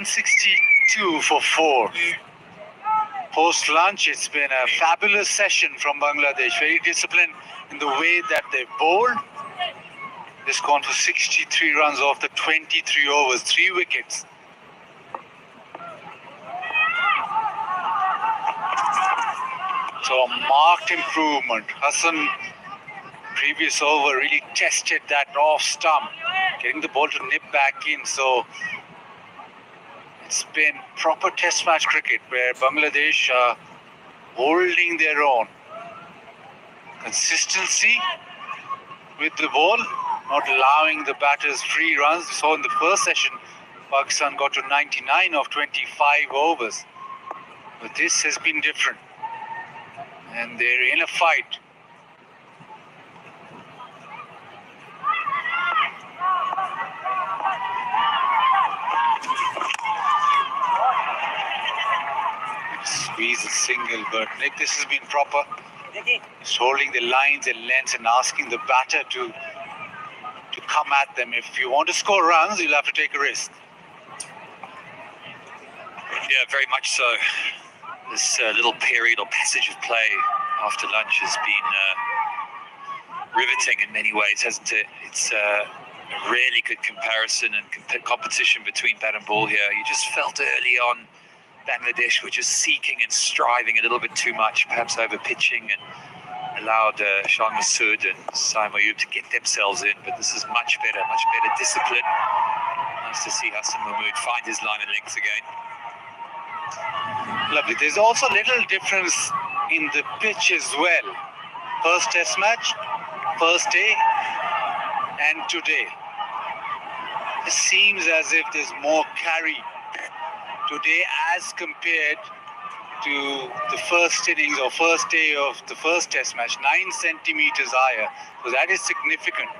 Speaker 6: $162 for 4. Post-lunch, it's been a fabulous session from Bangladesh. Very disciplined in the way that they bowled. Just gone for 63 runs off the 23 overs, 3 wickets. So a marked improvement. Hassan, previous over, really tested that off stump, getting the ball to nip back in. So it's been proper test match cricket where Bangladesh are holding their own. Consistency with the ball, not allowing the batters free runs. We saw in the first session, Pakistan got to 99 of 25 overs. But this has been different. And they're in a fight. Squeeze a single, but Nick, this has been proper. Just holding the lines and lengths and asking the batter to come at them. If you want to score runs, you'll have to take a risk.
Speaker 1: Yeah, very much so. This little period or passage of play after lunch has been riveting in many ways, hasn't it? It's a really good comparison and competition between bat and ball here. You just felt early on Bangladesh were just seeking and striving a little bit too much, perhaps over pitching, and allowed Shan Masood and Saim Ayub to get themselves in. But this is much better discipline. Nice to see Hassan Mahmood find his line and length again.
Speaker 6: Lovely. There's also a little difference in the pitch as well. First test match, first day, and today. It seems as if there's more carry today as compared to the first innings or first day of the first test match, 9 centimeters higher. So that is significant.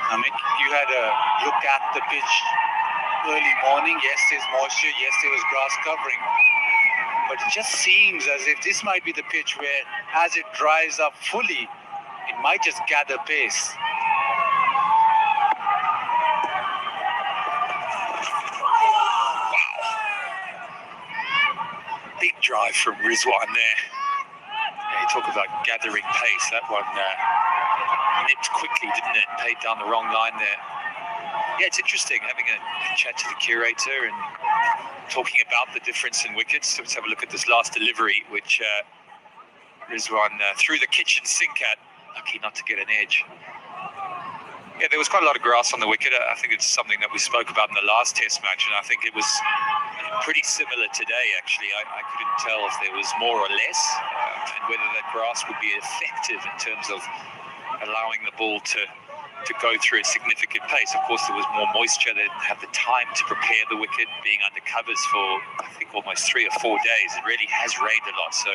Speaker 6: I mean, you had a look at the pitch early morning. Yes, there's moisture. Yes, there was grass covering. But it just seems as if this might be the pitch where, as it dries up fully, it might just gather pace.
Speaker 1: Big drive from Rizwan there. Yeah, you talk about gathering pace. That one nipped quickly, didn't it? Paid down the wrong line there. Yeah, it's interesting having a chat to the curator and talking about the difference in wickets. So let's have a look at this last delivery, which Rizwan threw the kitchen sink at. Lucky not to get an edge. Yeah, there was quite a lot of grass on the wicket. I think it's something that we spoke about in the last test match, and I think it was pretty similar today, actually. I couldn't tell if there was more or less, and whether that grass would be effective in terms of allowing the ball to go through a significant pace. Of course, there was more moisture. They didn't have the time to prepare the wicket, being under covers for, I think, almost 3 or 4 days. It really has rained a lot, so...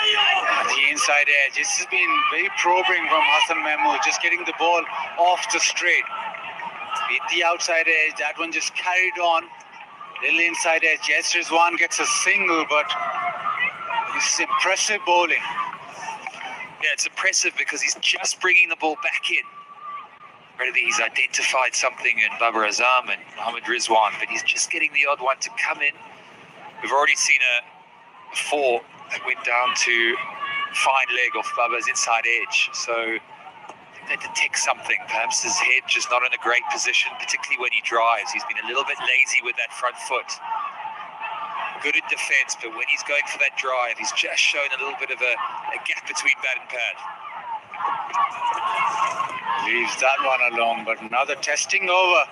Speaker 6: The inside edge. This has been very probing from Hassan Mahmood, just getting the ball off the straight. Beat the outside edge. That one just carried on. Little inside edge. Yes, Rizwan gets a single, but it's impressive bowling.
Speaker 1: Yeah, it's impressive because he's just bringing the ball back in. Whether he's identified something in Babar Azam and Mohammad Rizwan, but he's just getting the odd one to come in. We've already seen a 4 that went down to fine leg off Baba's inside edge. So I think they detect something. Perhaps his head just not in a great position, particularly when he drives. He's been a little bit lazy with that front foot. Good in defence, but when he's going for that drive, he's just shown a little bit of a gap between bat and pad.
Speaker 6: Leaves that one alone, but another testing over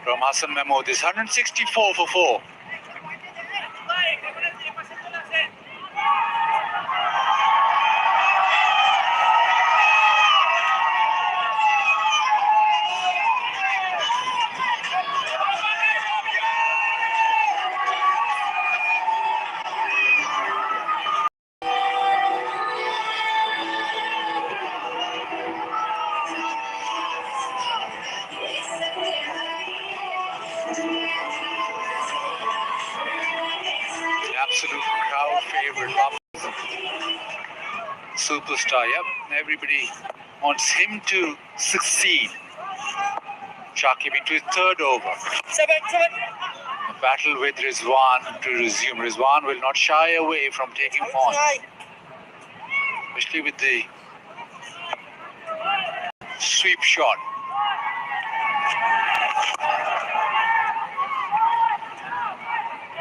Speaker 6: from Hassan Mahmood. This 164 for 4. Absolute crowd favorite, superstar. Yep, everybody wants him to succeed. Shakib into his 3rd over. A battle with Rizwan to resume. Rizwan will not shy away from taking on, especially with the sweep shot.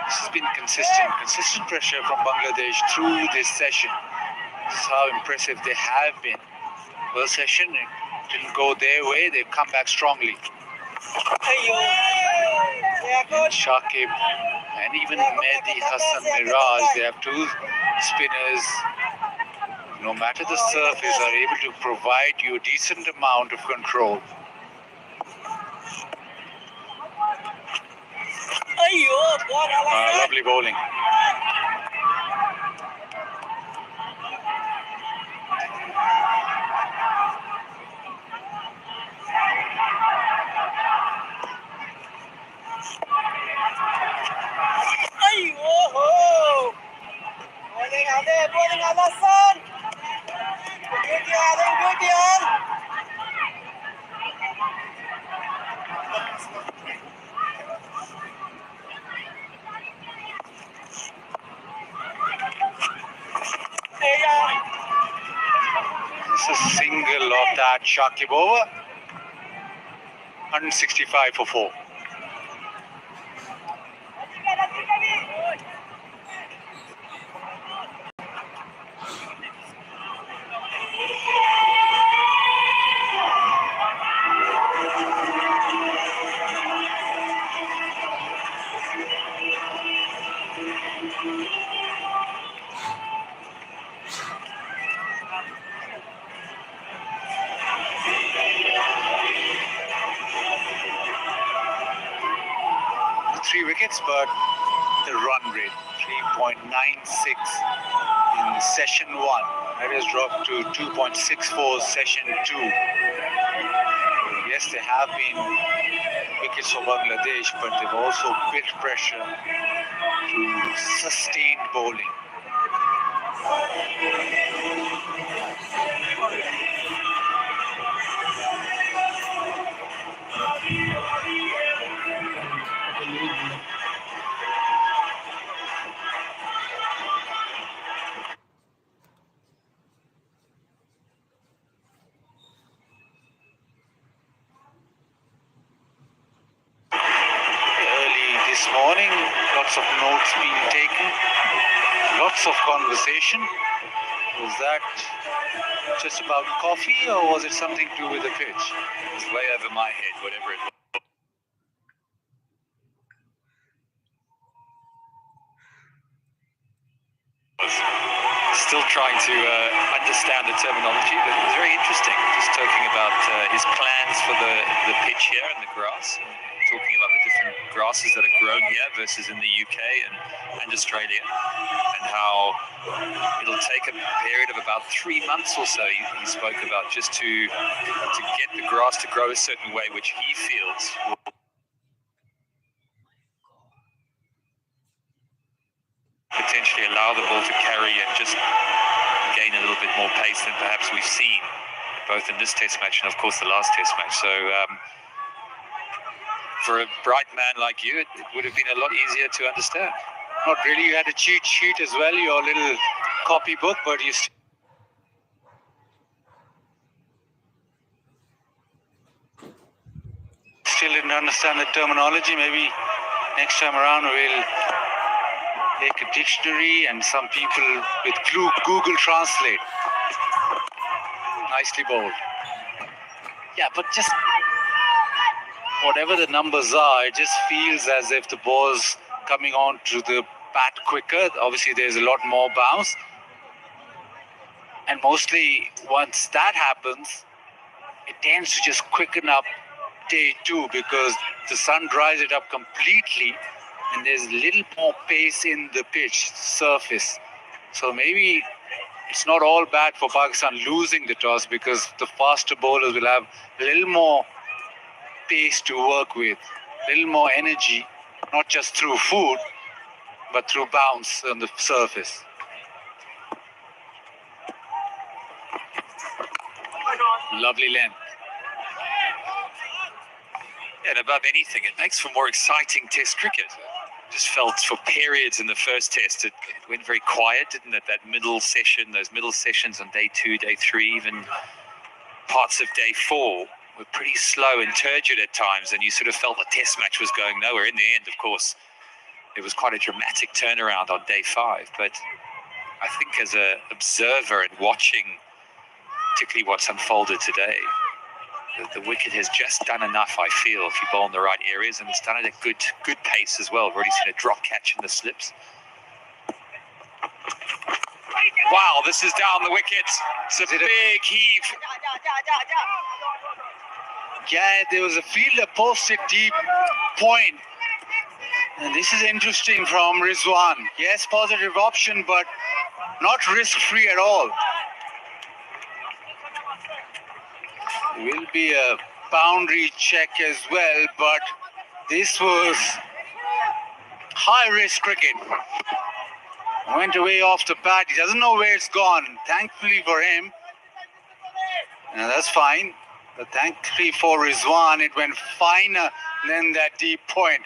Speaker 6: This has been consistent pressure from Bangladesh through this session. This is how impressive they have been. First session, it didn't go their way. They've come back strongly. Shakib and even Mehdi Hassan Miraj, they have 2 spinners. No matter the surface, are able to provide you a decent amount of control. Lovely bowling. This is a single of that Shakib over. 165 for 4. Three wickets, but the run rate 3.96 in session 1. That has dropped to 2.64 session 2. Yes, there have been wickets for Bangladesh, but they've also built pressure through sustained bowling. Early this morning, lots of notes being taken, lots of conversation. Was that just about coffee, or was it something to do with the pitch?
Speaker 1: It's way over my head, whatever it was. Still trying to understand the terminology, but it's very interesting. Just talking about his plans for the pitch here and the grass, talking about the different grasses that are grown here versus in the UK and Australia, and how it'll take a period of about 3 months or so, he spoke about, just to get the grass to grow a certain way, which he feels will potentially allow the ball to carry and just gain a little bit more pace than perhaps we've seen both in this test match and of course the last test match. So for a bright man like you, it would have been a lot easier to understand.
Speaker 6: Not really. You had a cheat sheet as well, your little copybook, but you still didn't understand the terminology. Maybe next time around we'll take a dictionary and some people with Google Translate. Nicely bowled. Yeah, but just whatever the numbers are, it just feels as if the ball's coming on to the bat quicker. Obviously, there's a lot more bounce. And mostly, once that happens, it tends to just quicken up day 2 because the sun dries it up completely and there's a little more pace in the pitch surface. So maybe it's not all bad for Pakistan losing the toss because the faster bowlers will have a little more pace to work with, a little more energy, not just through food, but through bounce on the surface. Lovely length.
Speaker 1: And above anything, it makes for more exciting test cricket. Just felt for periods in the first test, it went very quiet, didn't it? That middle session, those middle sessions on day 2, day 3, even parts of day 4 were pretty slow and turgid at times, and you sort of felt the test match was going nowhere. In the end, of course, it was quite a dramatic turnaround on day 5. But I think as an observer and watching particularly what's unfolded today, the wicket has just done enough, I feel, if you bowl in the right areas, and it's done at a good pace as well. I've already seen a drop catch in the slips. Wow, this is down the wicket. It's a big heave.
Speaker 6: Yeah, there was a fielder posted deep point. And this is interesting from Rizwan. Yes, positive option, but not risk-free at all. Will be a boundary check as well, but this was high risk cricket. Went away off the bat. He doesn't know where it's gone. Thankfully for him, that's fine. But thankfully for Rizwan, it went finer than that deep point.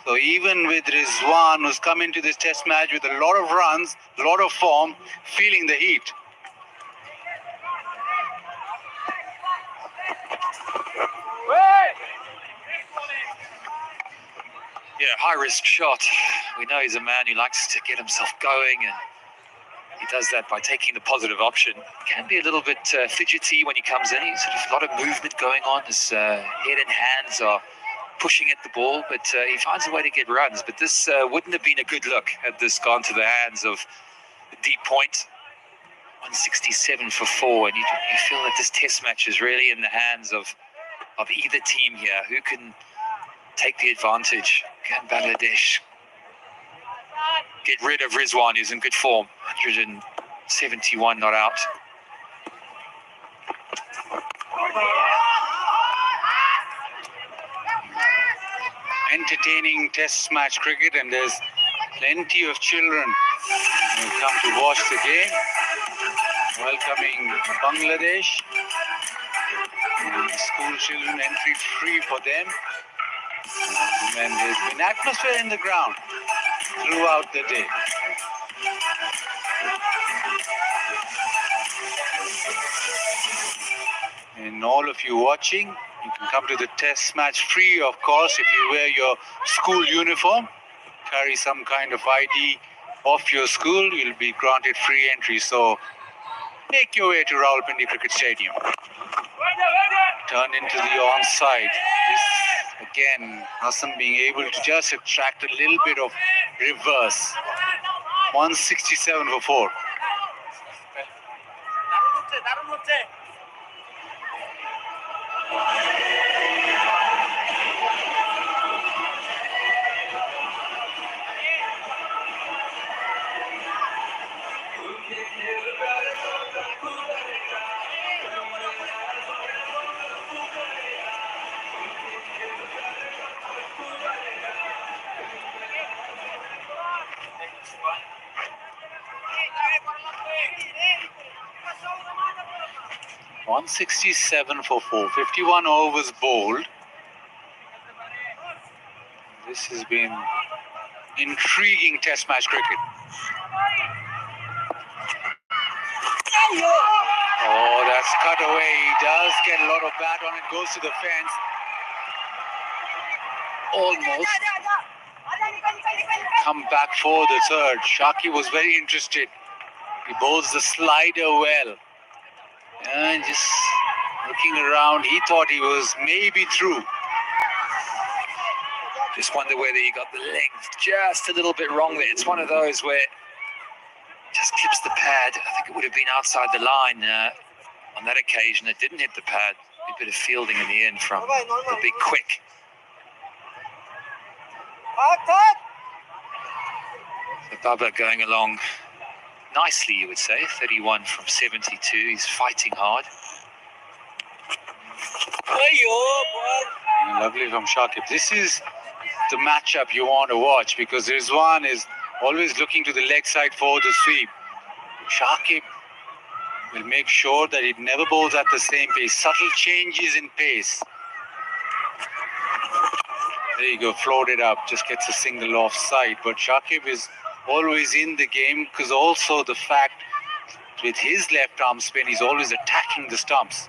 Speaker 6: So even with Rizwan, who's come into this test match with a lot of runs, a lot of form, feeling the heat.
Speaker 1: Yeah, high risk shot. We know he's a man who likes to get himself going, and he does that by taking the positive option. Can be a little bit fidgety when he comes in. He's sort of a lot of movement going on. His head and hands are pushing at the ball, but he finds a way to get runs. But this wouldn't have been a good look had this gone to the hands of the deep point. 167 for 4, and you feel that this test match is really in the hands of either team here. Who can take the advantage? Can Bangladesh get rid of Rizwan, who's in good form? 171 not out.
Speaker 6: Entertaining test match cricket, and there's plenty of children who come to watch the game. Welcoming Bangladesh. School children, entry free for them. And there's been atmosphere in the ground throughout the day. And all of you watching, you can come to the test match free, of course, if you wear your school uniform, carry some kind of ID of your school, you'll be granted free entry. So make your way to Rawalpindi Cricket Stadium. Turn into the onside. This, again, Hassan being able to just attract a little bit of reverse. 167 for 4. 167 for 4. 51 overs bowled. This has been intriguing test match cricket. Oh, that's cut away. He does get a lot of bat on it. Goes to the fence. Almost. Come back for the third. Shaki was very interested. He bowls the slider well. And just looking around, he thought he was maybe through.
Speaker 1: Just wonder whether he got the length just a little bit wrong there. It's one of those where it just clips the pad. I think it would have been outside the line on that occasion. It didn't hit the pad. A bit of fielding in the end from the big quick. So Baba going along nicely, you would say. 31 from 72. He's fighting hard.
Speaker 6: Lovely from Shakib. This is the matchup you want to watch because Rizwan is always looking to the leg side for the sweep. Shakib will make sure that it never bowls at the same pace. Subtle changes in pace. There you go, floated up, just gets a single offside. But Shakib is always in the game because also the fact with his left arm spin, he's always attacking the stumps.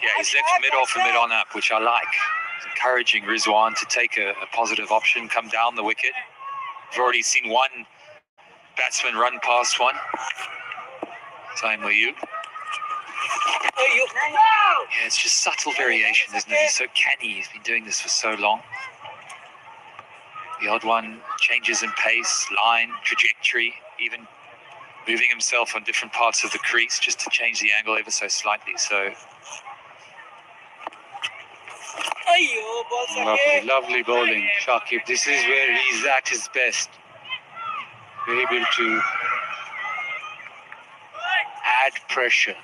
Speaker 1: Yeah, he's left mid off and mid on up, which I like. He's encouraging Rizwan to take a positive option, come down the wicket. We've already seen one batsman run past one. Same with you. Yeah, it's just subtle variation, isn't it? He's so canny. He's been doing this for so long. The odd one changes in pace, line, trajectory, even moving himself on different parts of the crease just to change the angle ever so slightly. So
Speaker 6: lovely, lovely bowling, Shakib. This is where he's at his best. Able to add pressure.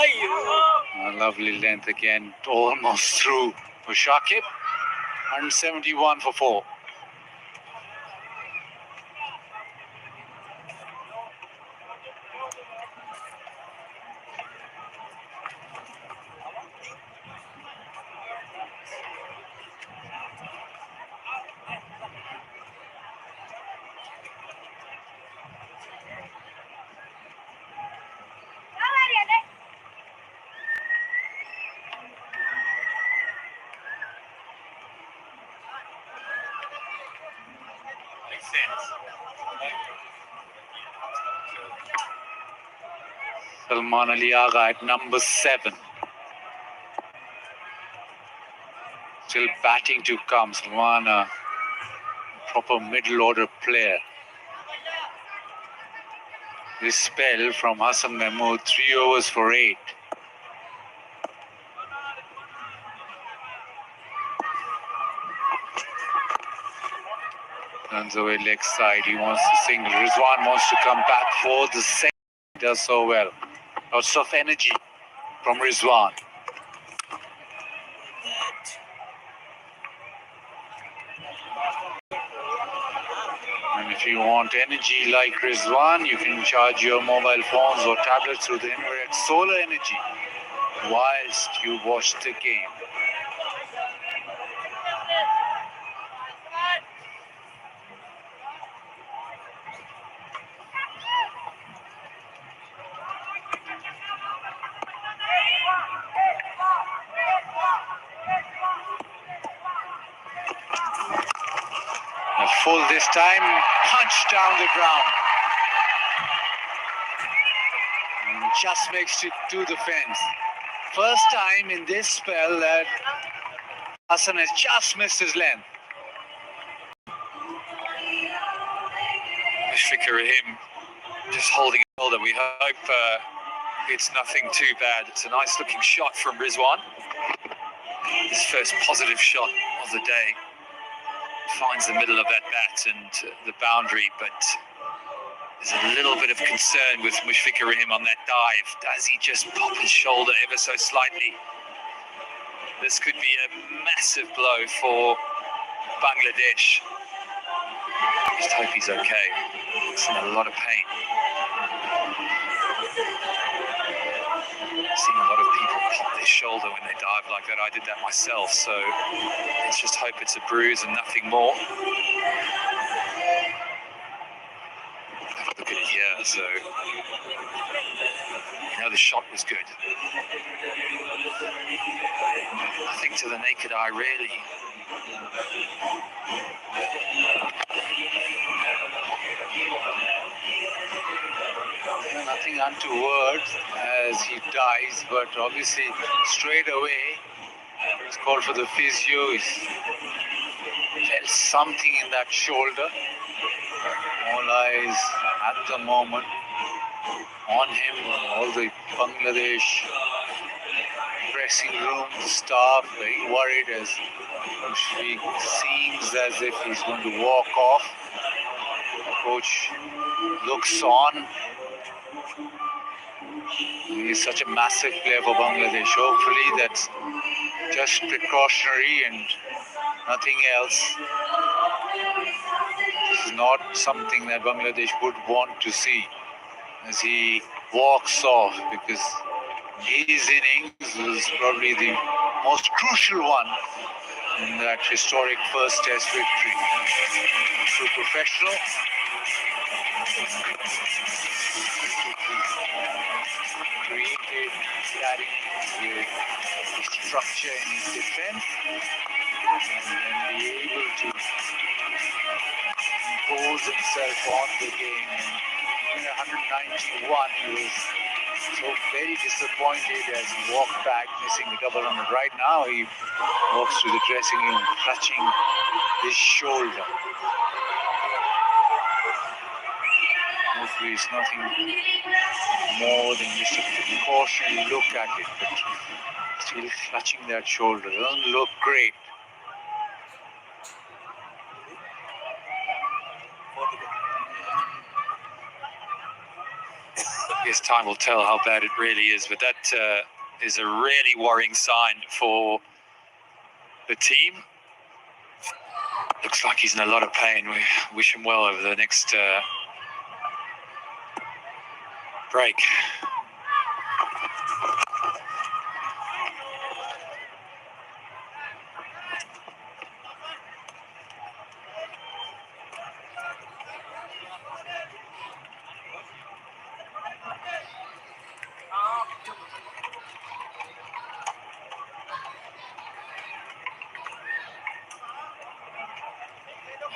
Speaker 6: A lovely length again, almost through for Shakib. 171 for 4. Salman Ali Agha at number 7. Still batting to come. Salman, a proper middle order player. This spell from Hassan Mahmood, 3 overs for 8. Runs away leg side. He wants to single. Rizwan wants to come back for the second. He does so well. Lots of energy from Rizwan. And if you want energy like Rizwan, you can charge your mobile phones or tablets through the infrared solar energy whilst you watch the game. A full this time, punch down the ground. And just makes it to the fence. First time in this spell that Hassan has just missed his length.
Speaker 1: Mushfiqur Rahim just holding a shoulder. We hope it's nothing too bad. It's a nice looking shot from Rizwan. His first positive shot of the day. Finds the middle of that bat and the boundary, but there's a little bit of concern with Mushfiqur Rahim on that dive. Does he just pop his shoulder ever so slightly? This could be a massive blow for Bangladesh. Just hope he's okay. He's in a lot of pain. I've seen a lot of people pop their shoulder when they dive like that. I did that myself, so let's just hope it's a bruise and nothing more. Have a look at it here, so the shot was good. I think to the naked eye, really.
Speaker 6: Nothing untoward as he dies, but obviously straight away he's called for the physio. He's felt something in that shoulder. All eyes at the moment on him. All the Bangladesh dressing room staff very worried as he seems as if he's going to walk off. Coach looks on. He's such a massive player for Bangladesh. Hopefully that's just precautionary and nothing else. This is not something that Bangladesh would want to see as he walks off, because his innings was probably the most crucial one in that historic first test victory. So professional. Created carrying the structure in his defense and then be able to impose himself on the game. And in 191, he was so very disappointed as he walked back, missing the cover on the right. Now he walks to the dressing room, clutching his shoulder. Hopefully it's nothing more than just a precautionary look at it, but still clutching that shoulder. Doesn't look great. Yes, time will tell how bad it really is, but that is a really worrying sign for the team. Looks like he's in a lot of pain. We wish him well over the next break.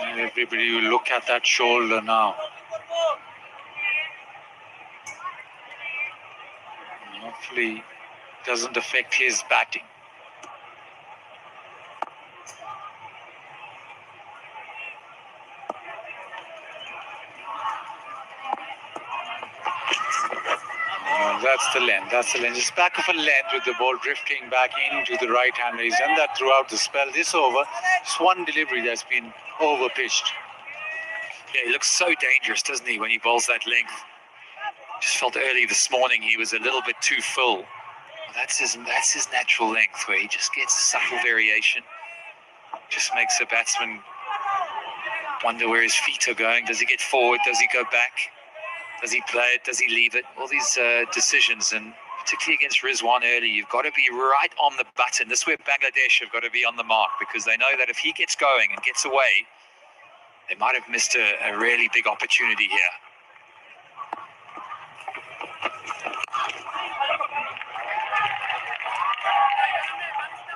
Speaker 6: And everybody will look at that shoulder now. And hopefully it doesn't affect his batting. That's the length. That's the length. It's back of a length with the ball drifting back into the right hander. He's done that throughout the spell. This over, it's one delivery that's been over pitched. Yeah, he looks so dangerous, doesn't he, when he bowls that length? Just felt early this morning he was a little bit too full. That's his natural length, where he just gets a subtle variation. Just makes a batsman wonder where his feet are going. Does he get forward? Does he go back? Does he play it? Does he leave it? All these decisions, and particularly against Rizwan early, you've got to be right on the button. This is where Bangladesh have got to be on the mark, because they know that if he gets going and gets away, they might have missed a really big opportunity here.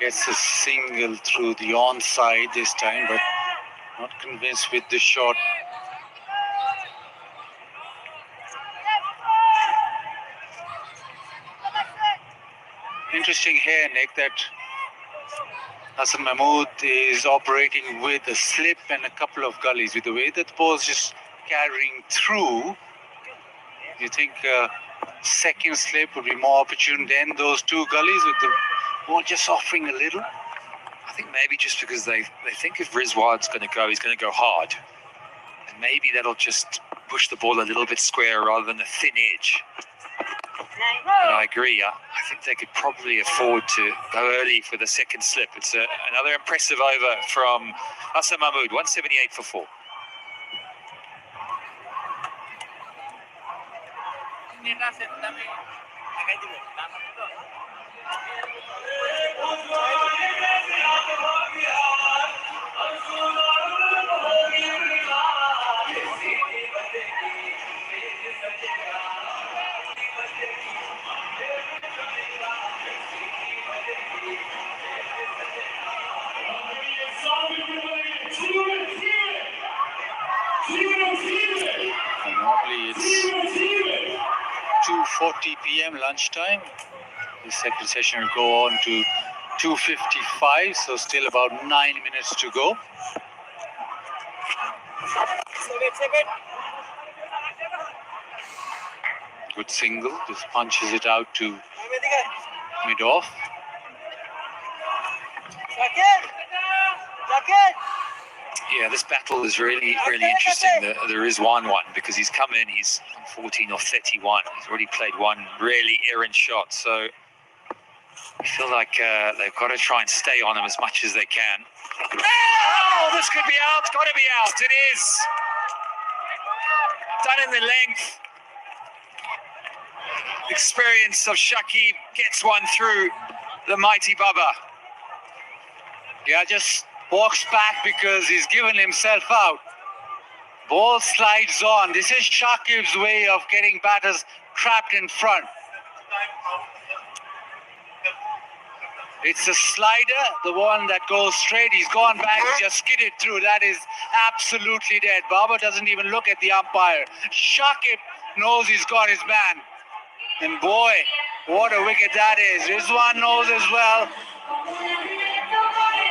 Speaker 6: Gets a single through the onside this time, but not convinced with the shot. Interesting here, Nick, that Hassan Mahmood is operating with a slip and a couple of gullies. With the way that the ball is just carrying through, you think second slip would be more opportune than those two gullies, with the ball just offering a little? I think maybe just because they think if Rizwan's going to go, he's going to go hard. And maybe that'll just push the ball a little bit square rather than a thin edge. And I agree. I think they could probably afford to go early for the second slip. It's another impressive over from Hassan Mahmood, 178 for 4. And normally it's 2:40 p.m. lunchtime. The second session will go on to 2:55, so still about 9 minutes to go. Good single, just punches it out to mid-off. Yeah, this battle is really interesting. There is one because he's come in, he's 14 or 31. He's already played one really errant shot, so I feel like they've got to try and stay on him as much as they can. Oh, this could be out, got to be out. It is. Done in the length. Experience of Shakib gets one through the mighty Baba. Yeah, just walks back because he's given himself out. Ball slides on. This is Shakib's way of getting batters trapped in front. It's a slider, the one that goes straight. He's gone back, he's just skidded through. That is absolutely dead. Baba doesn't even look at the umpire. Shakib knows he's got his man. And boy, what a wicket that is. Rizwan knows as well.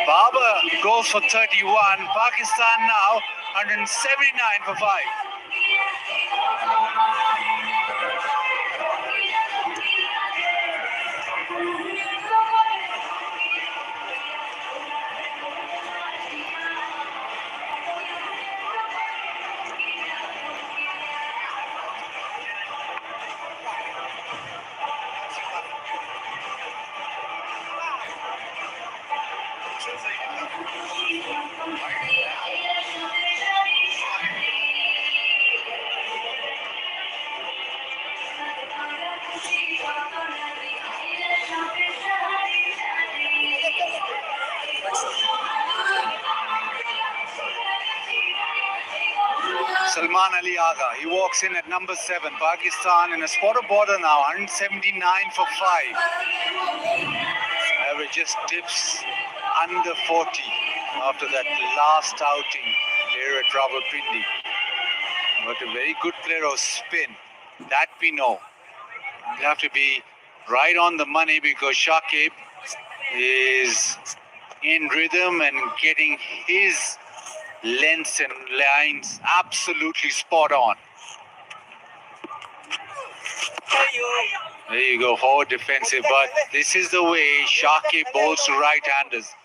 Speaker 6: Baba goes for 31. Pakistan now 179 for 5. Salman Ali Agha, he walks in at number 7. Pakistan in a spot of border now, 179 for 5. Average just dips under 40 after that last outing here at Rawalpindi. But a very good player of spin, that we know. You have to be right on the money because Shakib is in rhythm and getting his lengths and lines absolutely spot on. There you go, forward defensive, but this is the way Shakib bowls to right-handers.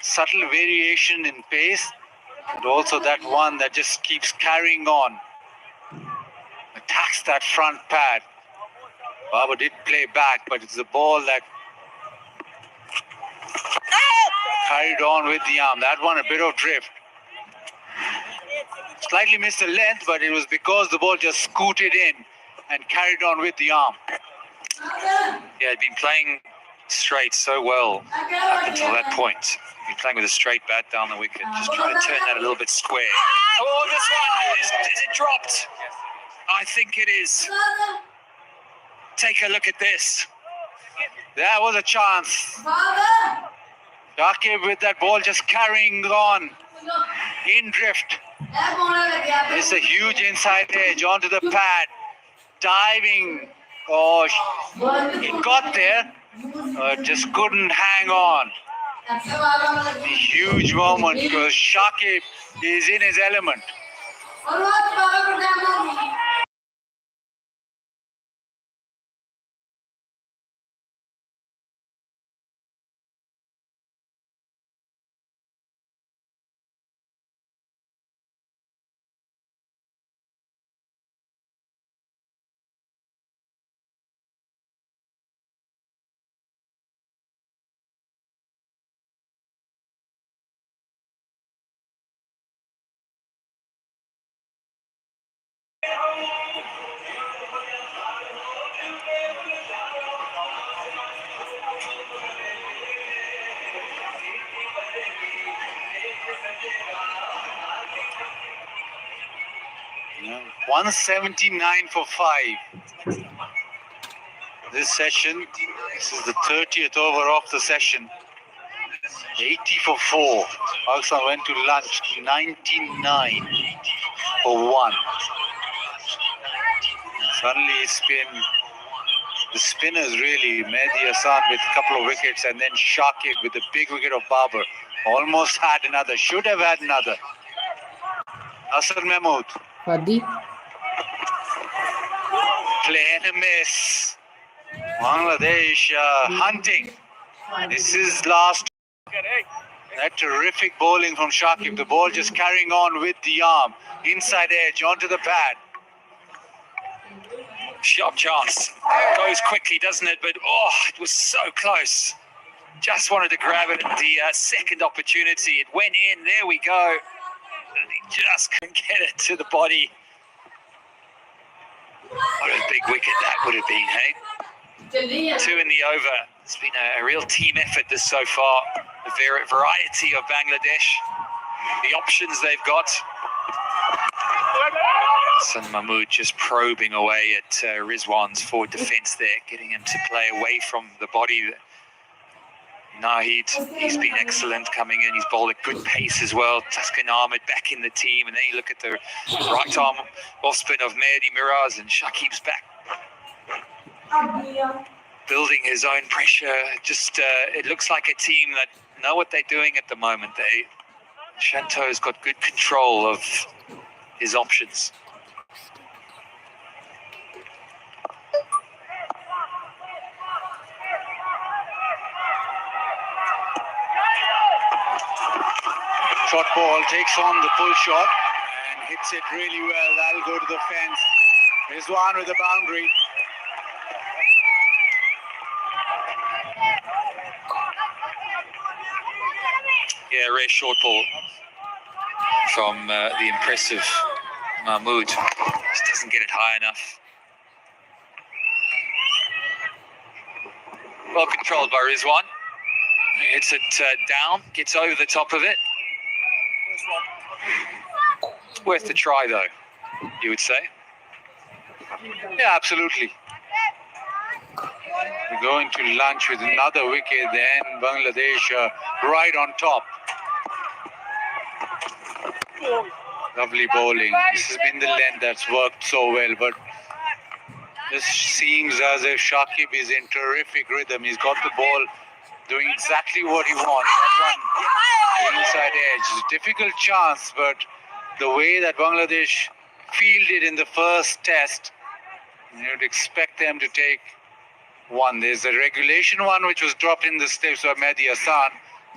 Speaker 6: Subtle variation in pace, and also that one that just keeps carrying on. Attacks that front pad. Babar did play back, but it's the ball that carried on with the arm. That one a bit of drift. Slightly missed the length, but it was because the ball just scooted in and carried on with the arm.
Speaker 7: Yeah, he'd been playing straight so well up until that point. He'd been playing with a straight bat down the wicket, just trying to turn that a little bit square. Oh, this one, is it dropped? I think it is. Take a look at this.
Speaker 6: That was a chance. Shakib with that ball just carrying on in drift. It's a huge inside edge onto the pad. Diving. Oh, it got there, but just couldn't hang on. A huge moment because Shakib is in his element. Yeah, 179 for 5. This session, this is the 30th over of the session. 80 for 4. Pakistan went to lunch, 99 for 1. Suddenly it's been the spinners really, Mehdi Hassan with a couple of wickets and then Shakib with the big wicket of Babar. Almost had another, should have had another. Hassan Mahmood.
Speaker 3: Fadi.
Speaker 6: Play and a miss. Bangladesh hunting. This is last. That terrific bowling from Shakib. The ball just carrying on with the arm. Inside edge onto the pad.
Speaker 7: Sharp chance. Goes quickly, doesn't it? But oh, it was so close. Just wanted to grab it at the second opportunity. It went in. There we go. And he just couldn't get it to the body. What a big wicket that would have been, hey? 2 in the over. It's been a real team effort this so far. The variety of Bangladesh, the options they've got. Hassan Mahmood just probing away at Rizwan's forward defence there, getting him to play away from the body. Nahid, he's been excellent coming in. He's bowled at good pace as well. Taskin Ahmed back in the team. And then you look at the right arm off spin of Mehdi Miraz, and Shakib's back. Building his own pressure. Just it looks like a team that know what they're doing at the moment. Shanto's got good control of his options.
Speaker 6: Short ball takes on the pull shot and hits it really well. That'll go to the fence. Rizwan with the boundary.
Speaker 7: Yeah, rare short ball from the impressive Mahmood. Just doesn't get it high enough. Well controlled by Rizwan. Hits it down, gets over the top of it. Worth the try, though, you would say?
Speaker 6: Yeah, absolutely. We're going to lunch with another wicket, then Bangladesh right on top. Lovely bowling. This has been the length that's worked so well, but this seems as if Shakib is in terrific rhythm. He's got the ball doing exactly what he wants. That one, the inside edge. It's a difficult chance, but the way that Bangladesh fielded in the first test, you'd expect them to take one. There's a regulation one which was dropped in the steps by Mehdi Hassan.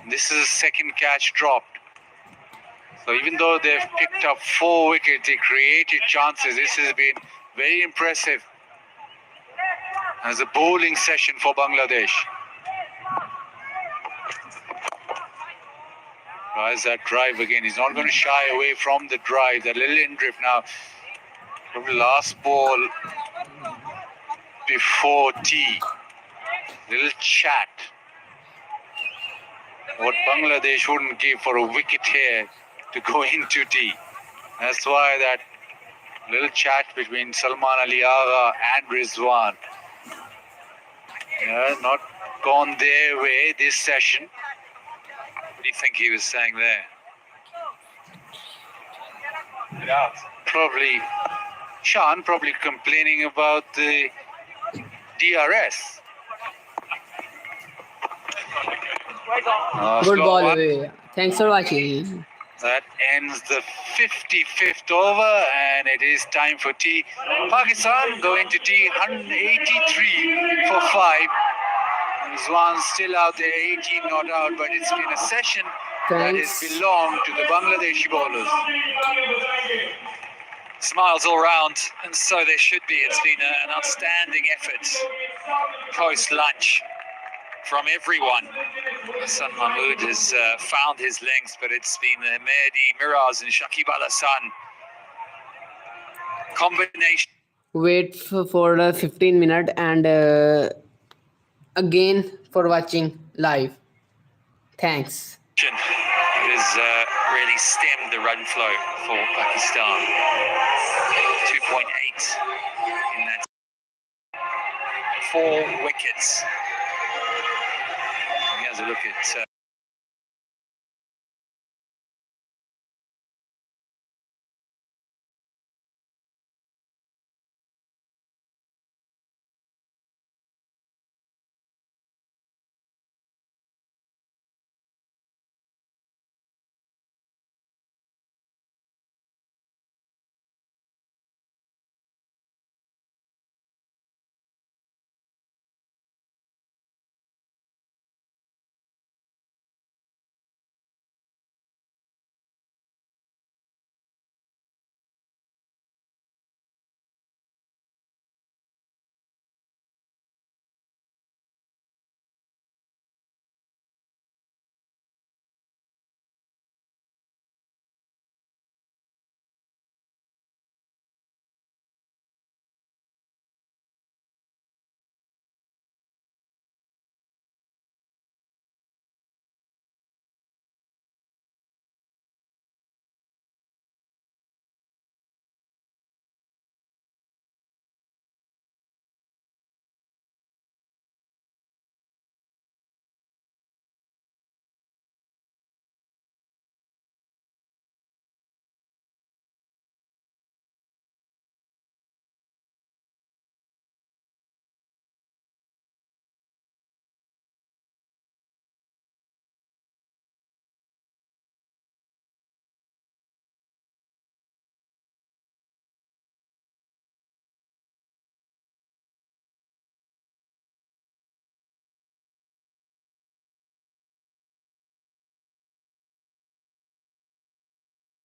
Speaker 6: This is a second catch dropped. So even though they've picked up 4 wickets, they created chances. This has been very impressive as a bowling session for Bangladesh. Tries that drive again. He's not going to shy away from the drive. That little in drift now. Probably last ball before tea. Little chat. What Bangladesh wouldn't give for a wicket here to go into tea. That's why that little chat between Salman Ali Agha and Rizwan. Yeah, not gone their way this session.
Speaker 7: What do you think he was saying there?
Speaker 6: Yeah, probably Sean probably complaining about the DRS.
Speaker 3: Good ball
Speaker 6: one.
Speaker 3: away. Thanks for watching.
Speaker 6: That ends the 55th over, and it is time for tea. Pakistan going to tea, 183 for 5. Rizwan still out there, 18 not out, but it's been a session that has
Speaker 3: Thanks.
Speaker 6: belonged to the Bangladeshi bowlers.
Speaker 7: Smiles all round, and so there should be. It's been an outstanding effort post-lunch from everyone. Hassan Mahmood has found his length, but it's been Mehdi, Miraz and Shakib Al Hassan combination.
Speaker 3: Wait for the 15 minute and again for watching live. Thanks.
Speaker 7: It has really stemmed the run flow for Pakistan. 2.8 in that. 4 wickets. He has a look at